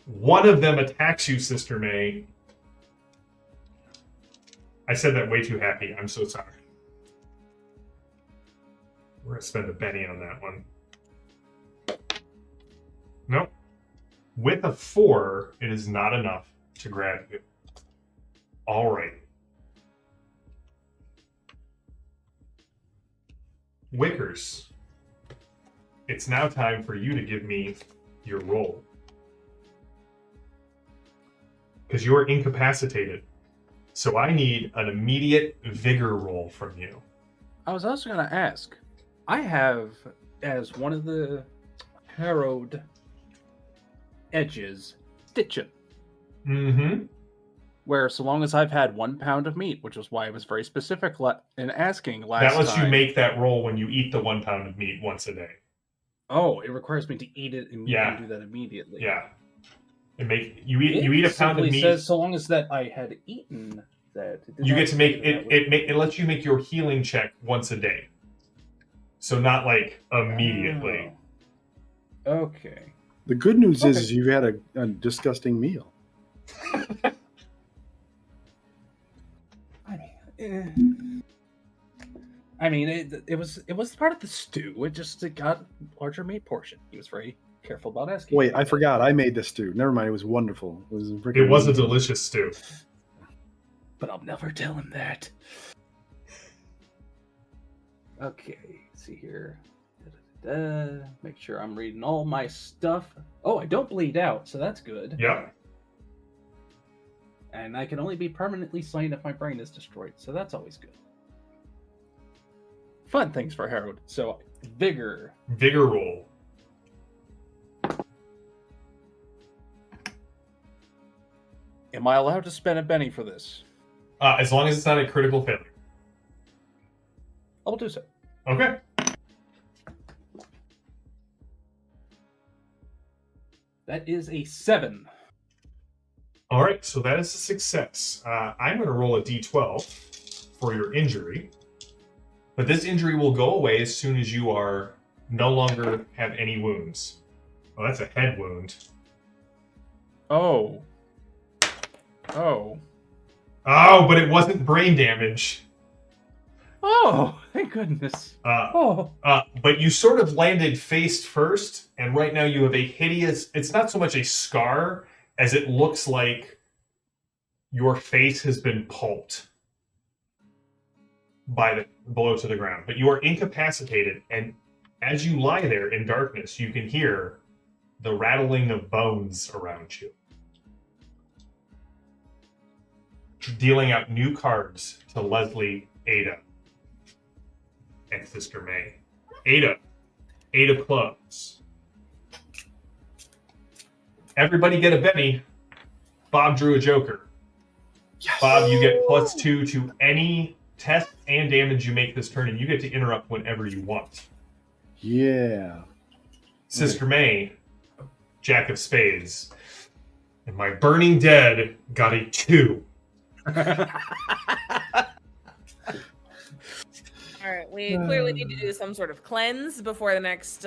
One of them attacks you, Sister May. I said that way too happy. I'm so sorry. We're going to spend a Benny on that one. Nope. With a 4, it is not enough to grab you. All right. Wickers. It's now time for you to give me your roll. Because you are incapacitated. So I need an immediate vigor roll from you.
I was also going to ask. I have, as one of the harrowed edges, stitching.
Mm-hmm.
Where so long as I've had 1 pound of meat, which is why I was very specific in asking last time.
That lets you make that roll when you eat the 1 pound of meat once a day.
Oh, it requires me to eat it and
Yeah.
do that immediately.
Yeah. You eat a pound of meat.
It says so long as that I had eaten that.
You get to make it. It lets you make your healing check once a day. So not like immediately.
Oh. Okay.
The good news is you've had a disgusting meal.
I mean, it was part of the stew. It got larger meat portion. He was very careful about asking.
Wait, I forgot. I made this stew. Never mind. It was wonderful. It was
A delicious stew.
But I'll never tell him that. Okay, let's see here. Make sure I'm reading all my stuff. Oh, I don't bleed out, so that's good.
Yep.
And I can only be permanently slain if my brain is destroyed, so that's always good. Fun things for Harrowed. So, vigor.
Vigor roll.
Am I allowed to spend a Benny for this?
As long as it's not a critical failure.
I will do so.
Okay.
That is a 7.
All right, so that is a success. I'm going to roll a d12 for your injury. But this injury will go away as soon as you are no longer have any wounds. Oh, that's a head wound.
Oh. Oh.
Oh, but it wasn't brain damage.
Oh, thank goodness.
But you sort of landed face first, and right now you have a hideous... It's not so much a scar as it looks like your face has been pulped by the blow to the ground. But you are incapacitated, and as you lie there in darkness, you can hear the rattling of bones around you. Dealing out new cards to Leslie, Ada, and Sister May. Ada. 8 of clubs. Everybody get a Benny. Bob drew a Joker.
Yes.
Bob, you get +2 to any test and damage you make this turn, and you get to interrupt whenever you want.
Yeah.
Sister May, Jack of Spades. And my Burning Dead got a 2.
All right, we clearly need to do some sort of cleanse before the next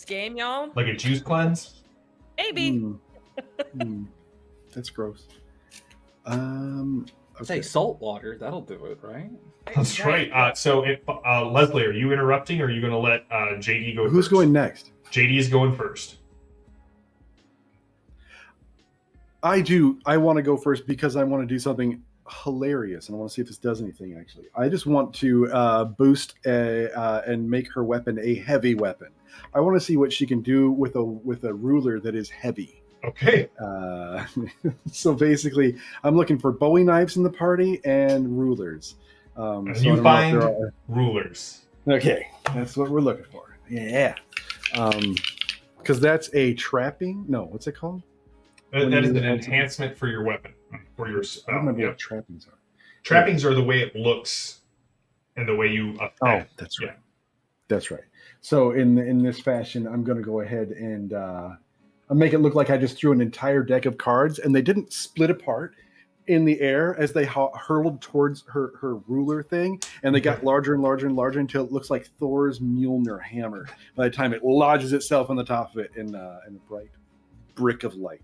game, y'all.
Like a juice cleanse?
Maybe.
That's gross.
Say salt water. That'll do it, right?
That's right. Leslie, are you interrupting or are you going to let JD go
Who's
first?
going next?
JD is going first.
I do. I want to go first because I want to do something hilarious, and I want to see if this does anything, actually. I just want to boost and make her weapon a heavy weapon. I want to see what she can do with a ruler that is heavy.
Okay.
So basically, I'm looking for Bowie knives in the party and rulers.
And
so
you find rulers.
Okay, that's what we're looking for. Yeah. Because that's a trapping. No, what's it called?
That is an enhancement for your weapon, for your
I
spell.
don't remember
Yep.
what trappings are.
Trappings are the way it looks and the way you affect.
Oh, that's right. That's right. So in this fashion, I'm going to go ahead and I'll make it look like I just threw an entire deck of cards, and they didn't split apart in the air as they hurled towards her ruler thing, and they got larger and larger and larger until it looks like Thor's Mjolnir hammer by the time it lodges itself on the top of it in a bright brick of light.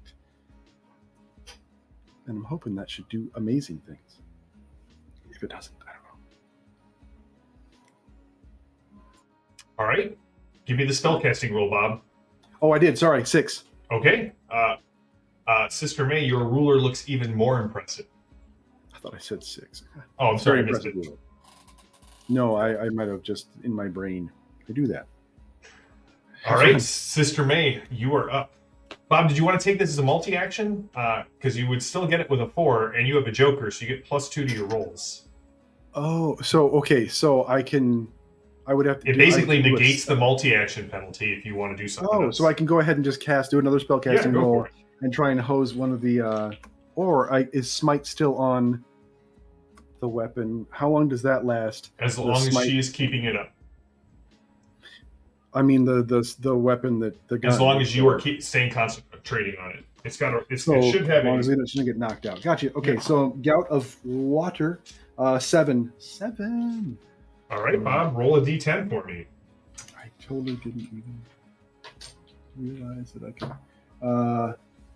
And I'm hoping that should do amazing things. If it doesn't, I don't know.
All right. Give me the spellcasting roll, Bob.
Oh, I did. Sorry, 6.
Okay. Sister May, your ruler looks even more impressive.
I thought I said 6.
Oh, I'm sorry. I missed
impressive
it.
ruler. No, I might have just in my brain. I do that.
All right, Sister May, you are up. Bob, did you want to take this as a multi-action? Because you would still get it with a 4, and you have a Joker, so you get +2 to your rolls.
Oh, so okay, so I would have to.
It basically negates the multi-action penalty if you want to do something.
Oh,
else.
so I can go ahead and just do another spellcasting
go
roll
for it.
and try and hose one of the. Is smite still on the weapon? How long does that last?
As long as she's keeping it up.
I mean the weapon that the gun.
As long as you are staying concentrating on it, it should have.
As long as it shouldn't get knocked out. Gotcha. Okay,
Yeah.
so gout of water, 7. 7.
All right, Bob, roll a d10 for me.
I totally didn't even realize that I could.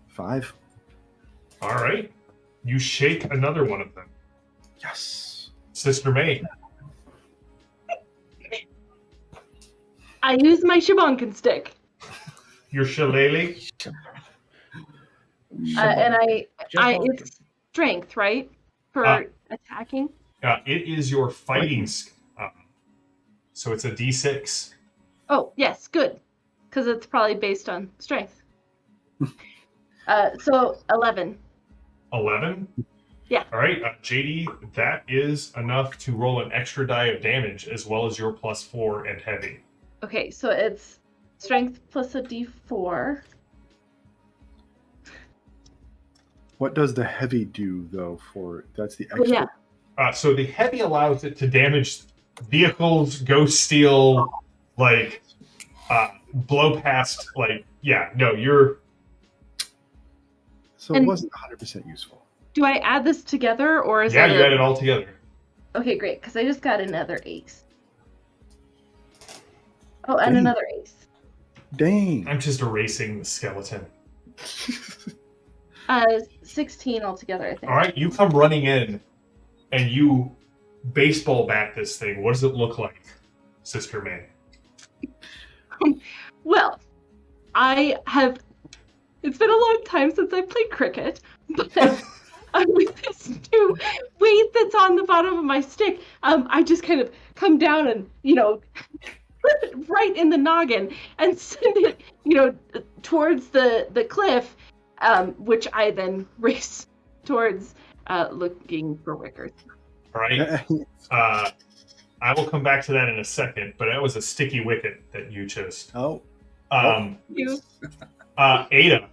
5.
All right, you shake another one of them.
Yes.
Sister May.
I use my Shabonkin stick.
Your shillelagh.
And it's strength, right? For attacking?
It is your fighting. So it's a d6.
Oh, yes, good. Because it's probably based on strength. So 11.
11?
Yeah.
All right, JD, that is enough to roll an extra die of damage as well as your +4 and heavy.
Okay, so it's strength plus a d4.
What does the heavy do though? That's the extra.
Oh, yeah.
So the heavy allows it to damage vehicles, ghost steal, blow past, you're...
So it wasn't 100% useful.
Do I add this together, or is
Yeah,
that
you add it all together.
Okay, great, because I just got another ace. Oh, and
Dang.
another ace.
Dang.
I'm just erasing the skeleton.
16 altogether, I think.
All right, you come running in, and you baseball bat this thing. What does it look like, Sister May?
Well, it's been a long time since I played cricket, but with this new weight that's on the bottom of my stick, I just kind of come down and, flip it right in the noggin and send it, towards the cliff, which I then race towards looking for Wickers.
All right. I will come back to that in a second, but that was a sticky wicket that you chose.
Oh.
Ada,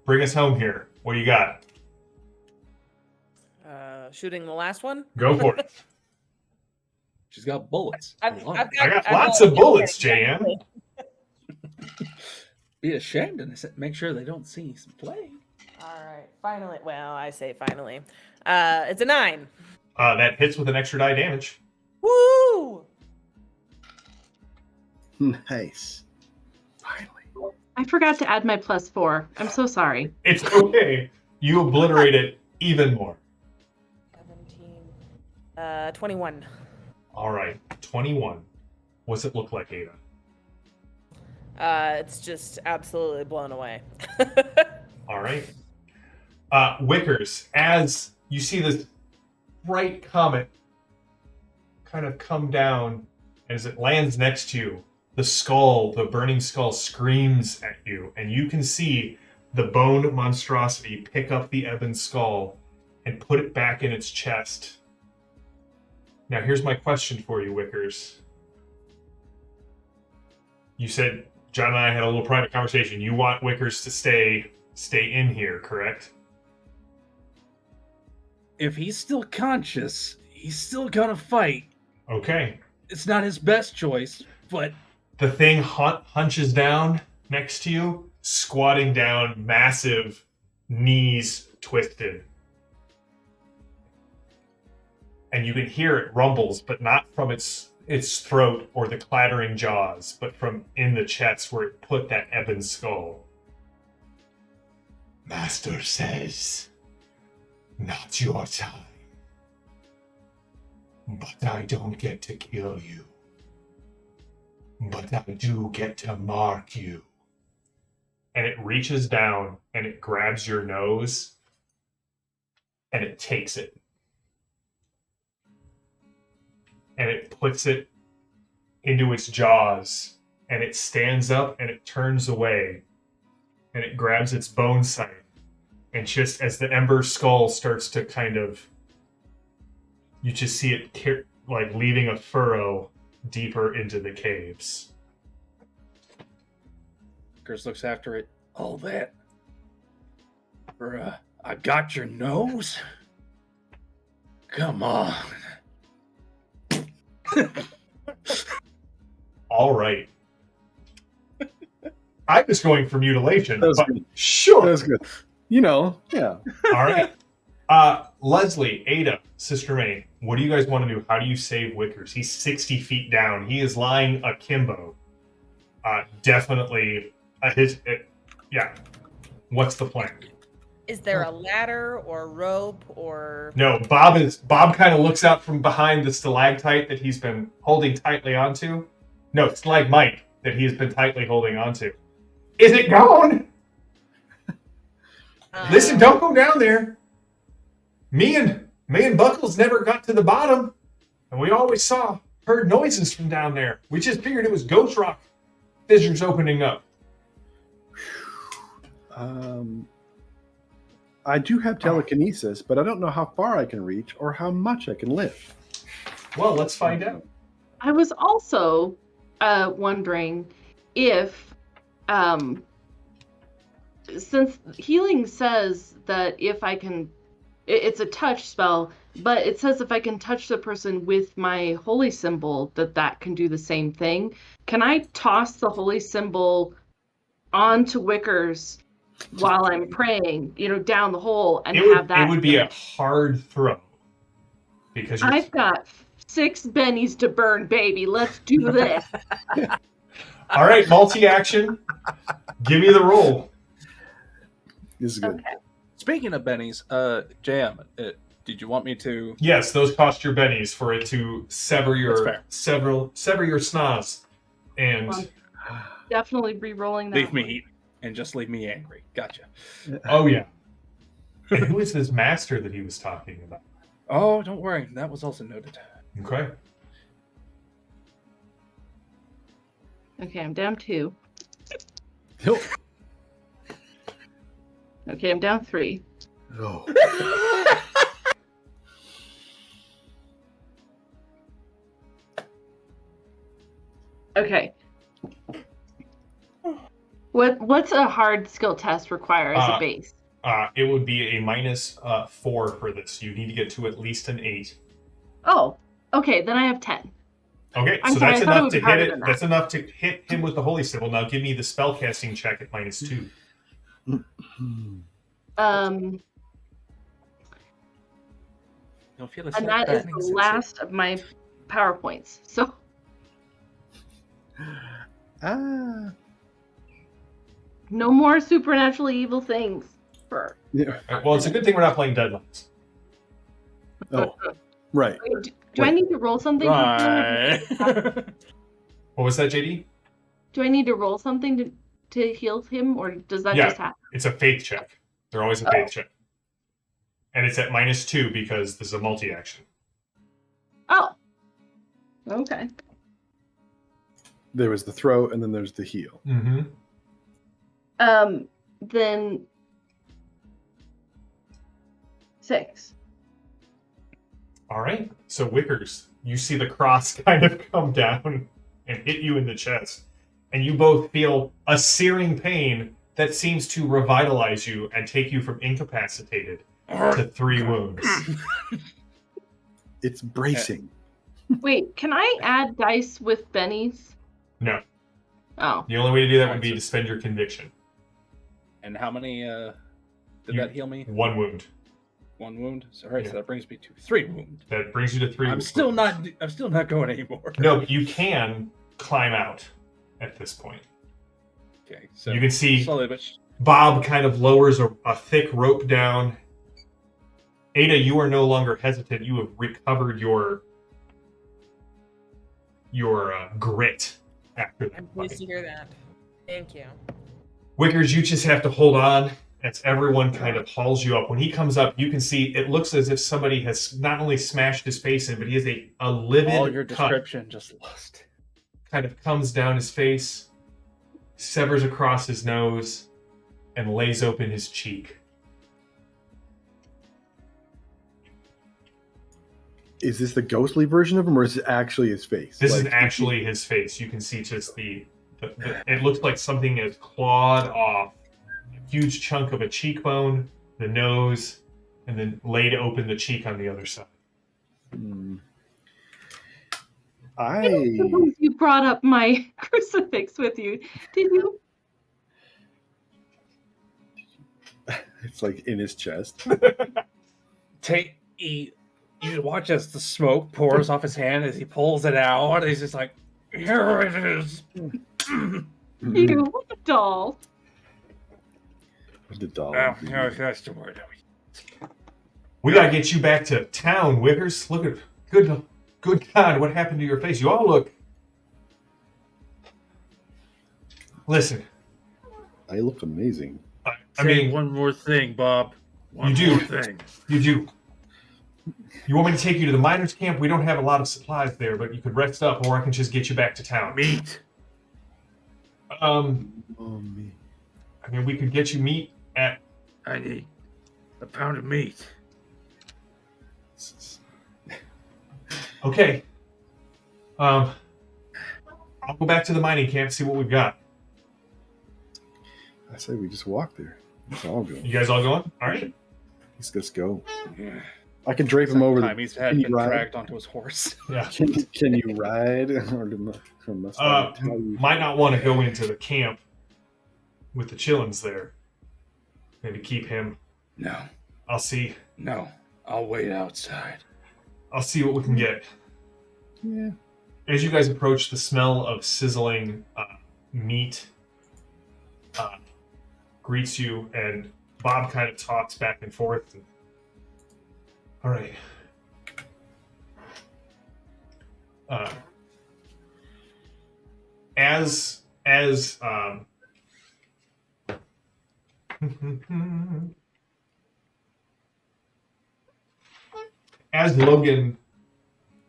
bring us home here. What do you got?
Shooting the last one?
Go for it.
She's got bullets.
I've
I got lots of bullets, JM.
Be ashamed to make sure they don't see some play.
All right, finally. Well, I say finally. It's a 9.
That hits with an extra die damage.
Woo!
Nice. Finally.
I forgot to add my +4. I'm so sorry.
It's okay. You obliterate it even more.
17. 21.
All right, 21. What's it look like, Ada?
It's just absolutely blown away.
All right. Wickers, as you see this bright comet kind of come down, as it lands next to you, the burning skull screams at you, and you can see the bone monstrosity pick up the ebon skull and put it back in its chest. Now, here's my question for you, Wickers. You said John and I had a little private conversation. You want Wickers to stay in here, correct?
If he's still conscious, he's still gonna fight.
Okay.
It's not his best choice, but
The thing hunches down next to you, squatting down, massive, knees twisted. And you can hear it rumbles, but not from its throat or the clattering jaws, but from in the chest where it put that ebon skull. Master says, not your time. But I don't get to kill you. But I do get to mark you. And it reaches down and it grabs your nose and it takes it. And it puts it into its jaws and it stands up and it turns away and it grabs its bone side. And just as the ember skull starts to kind of, you just see it like leaving a furrow deeper into the caves.
Chris looks after it. All that for I got your nose? Come on.
All right. I was going for mutilation,
That was
but
good.
sure.
That's good. You know, yeah.
All right. Leslie, Ada, Sister May, what do you guys want to do? How do you save Wickers? He's 60 feet down. He is lying akimbo. Definitely yeah. What's the plan?
Is there a ladder or rope or...
No, Bob kind of looks out from behind the stalactite that he's been holding tightly onto. No, stalagmite that he has been tightly holding onto. Is it gone? Listen, don't go down there. Me and Buckles never got to the bottom, and we always heard noises from down there. We just figured it was ghost rock fissures opening up.
I do have telekinesis, but I don't know how far I can reach or how much I can lift.
Well, let's find out.
I was also wondering if, since healing says that if I can, it's a touch spell, but it says if I can touch the person with my holy symbol, that can do the same thing. Can I toss the holy symbol onto Wickers while I'm praying, down the hole and have that?
It would be a hard throw. Because
I've got 6 bennies to burn, baby. Let's do this.
All right, multi-action. Give me the roll.
This is good.
Okay.
Speaking of bennies, JM, did you want me to?
Yes, those cost your bennies for it to sever your snaz. And
Definitely re-rolling that.
Leave me and just leave me angry. Gotcha.
oh yeah. And who is this master that he was talking about?
Oh, don't worry. That was also noted.
Okay.
Okay, I'm down 2.
Oh.
Okay, I'm down 3.
Oh.
Okay. What's a hard skill test require as a base?
It would be a -4 for this. You need to get to at least an 8.
Oh, okay, then I have 10.
Okay,
I'm
so
sorry,
that's
I thought it
enough
would
to
be harder
hit
than
it.
that.
That's enough to hit him with the holy symbol. Now give me the spellcasting check at -2.
You'll feel a
And that is the last of my PowerPoints. So
Ah.
no more supernaturally evil things. For
Yeah.
Well, it's a good thing we're not playing Deadlands.
Oh, right.
Wait, do I need to roll something?
Right.
What was that, JD?
Do I need to roll something to heal him, or does that
Yeah.
just happen?
It's a faith check. They're always a faith check. And it's at -2 because this is a multi-action.
Oh. Okay.
There was the throw, and then there's the heal.
Mm-hmm.
Then 6.
All right. So Wickers, you see the cross kind of come down and hit you in the chest, and you both feel a searing pain that seems to revitalize you and take you from incapacitated to 3 wounds.
It's bracing.
Wait, can I add dice with bennies?
No.
Oh.
The only way to do that would be to spend your conviction.
And how many did
You-
that heal me?
1 wound.
1 wound. So, all right,
Yeah.
so that brings me to 3 wound.
That brings you to 3
I'm
wounds.
still not going anymore.
No, you can climb out at this point.
Okay, so
You can see
slowly but
Bob kind of lowers a thick rope down. Ada, you are no longer hesitant. You have recovered your grit after that
I'm pleased
fight.
to hear that. Thank you.
Wickers, you just have to hold on as everyone kind of hauls you up. When he comes up, you can see it looks as if somebody has not only smashed his face in, but he has a livid
all your
cut
description just lost.
kind of comes down his face, severs across his nose, and lays open his cheek.
Is this the ghostly version of him, or is it actually his face?
This is
Like,
actually his face. You can see just the it looks like something has clawed off a huge chunk of a cheekbone, the nose, and then laid open the cheek on the other side.
I don't suppose you brought up my crucifix with you, did you?
It's like in his chest.
You watch as the smoke pours off his hand as he pulls it out. He's just like, here it is.
You doll.
The doll.
Oh, no, that's the word.
We gotta get you back to town, Wickers. Look at good God, what happened to your face? You all look. Listen,
I look amazing.
I mean,
one more thing, Bob.
You do.
more thing.
you do. You want me to take you to the miners' camp? We don't have a lot of supplies there, but you could rest up, or I can just get you back to town.
Meat.
Oh, me.
I mean, we could get you meat at.
I need a pound of meat.
Okay. I'll go back to the mining camp, see what we've got.
I say we just walk there. Let's all go.
You guys all going? All right.
Let's go. I can drape him over.
Time he's had
can you
been
ride?
dragged onto his horse.
Yeah.
Can you ride? Or must I tell you?
Might not want to go into the camp with the chillins there. Maybe keep him.
No,
I'll see.
no. I'll wait outside.
I'll see what we can get.
Yeah.
As you guys approach, the smell of sizzling meat greets you, and Bob kind of talks back and forth. All right. As Logan,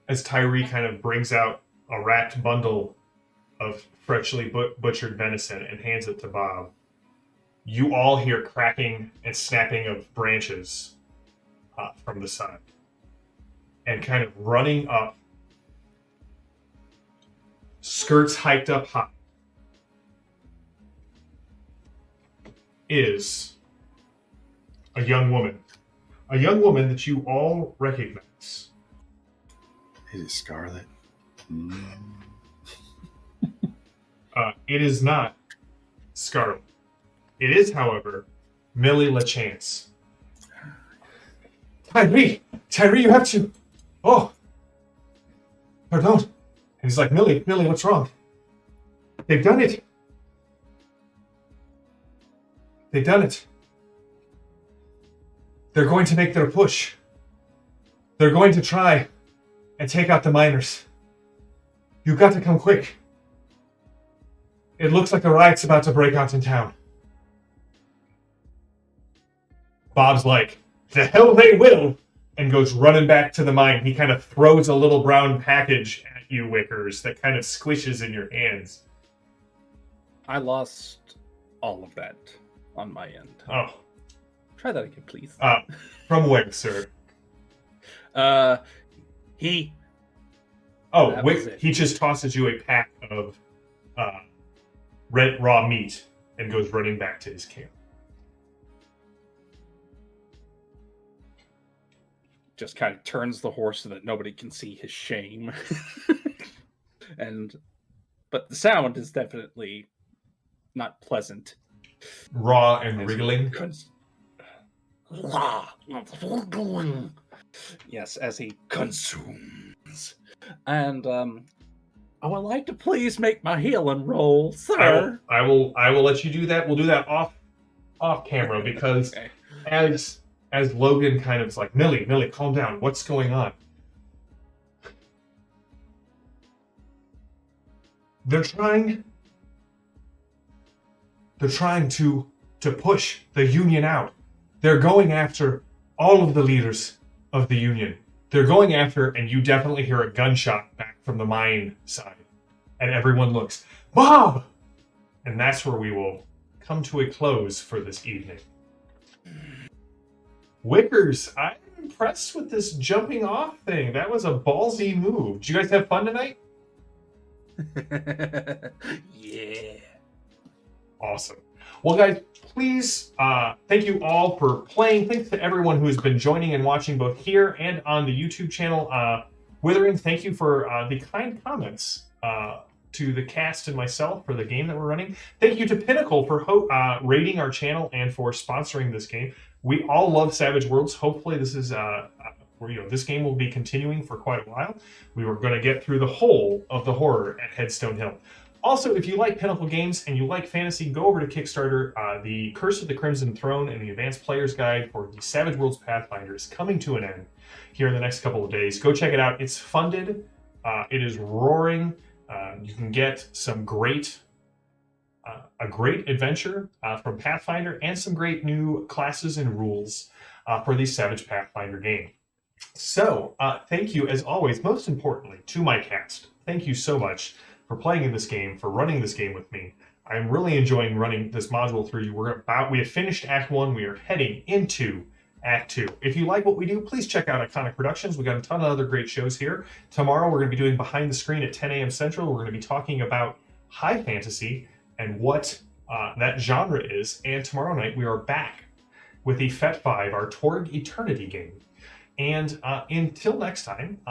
as Tyree kind of brings out a wrapped bundle of freshly butchered venison and hands it to Bob, you all hear cracking and snapping of branches from the side. And kind of running up, skirts hiked up high, is a young woman. A young woman that you all recognize.
Is it Scarlet?
It is not Scarlet. It is, however, Millie LaChance. Tyree, you have to. Oh, pardon. And he's like, Millie, what's wrong? They've done it. They've done it. They're going to make their push. They're going to try and take out the miners. You've got to come quick. It looks like a riot's about to break out in town. Bob's like, the hell they will, and goes running back to the mine. He kind of throws a little brown package at you, Wickers, that kind of squishes in your hands.
I lost all of that on my end.
Oh.
Try that again, please.
From where, sir?
He
just tosses you a pack of red raw meat and goes running back to his camp.
Just kind of turns the horse so that nobody can see his shame. But the sound is definitely not pleasant.
Raw and wriggling.
Yes, as he consumes. And I would like to please make my healing roll, sir.
I will let you do that. We'll do that off camera because
okay.
as Logan kind of is like, Millie, calm down. What's going on? They're trying to push the Union out. They're going after all of the leaders of the Union. They're going after, and you definitely hear a gunshot back from the mine side. And everyone looks, Bob! And that's where we will come to a close for this evening. Wickers, I'm impressed with this jumping off thing. That was a ballsy move. Did you guys have fun tonight?
Yeah.
Awesome. Well, guys, please, thank you all for playing. Thanks to everyone who has been joining and watching both here and on the YouTube channel. Withering, thank you for the kind comments to the cast and myself for the game that we're running. Thank you to Pinnacle for rating our channel and for sponsoring this game. We all love Savage Worlds. Hopefully this is this game will be continuing for quite a while. We were going to get through the whole of the horror at Headstone Hill. Also, if you like Pinnacle games and you like fantasy, go over to Kickstarter. The Curse of the Crimson Throne and the Advanced Player's Guide for the Savage Worlds Pathfinder is coming to an end here in the next couple of days. Go check it out. It's funded. It is roaring. You can get some a great adventure from Pathfinder and some great new classes and rules for the Savage Pathfinder game. So, thank you, as always, most importantly, to my cast. Thank you so much for playing in this game, for running this game with me. I'm really enjoying running this module through you. We have finished Act 1. We are heading into Act 2. If you like what we do, please check out Iconic Productions. We've got a ton of other great shows here. Tomorrow, we're going to be doing Behind the Screen at 10 a.m. Central. We're going to be talking about high fantasy and what that genre is. And tomorrow night, we are back with the FET 5, our Torg Eternity game. And until next time,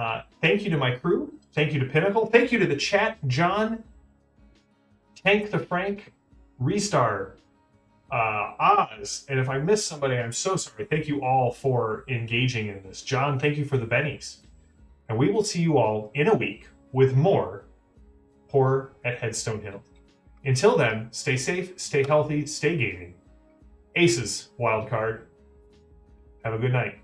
thank you to my crew. Thank you to Pinnacle. Thank you to the chat, John, Tank the Frank, Restar, Oz. And if I missed somebody, I'm so sorry. Thank you all for engaging in this. John, thank you for the bennies. And we will see you all in a week with more horror at Headstone Hill. Until then, stay safe, stay healthy, stay gaming. Aces, wildcard. Have a good night.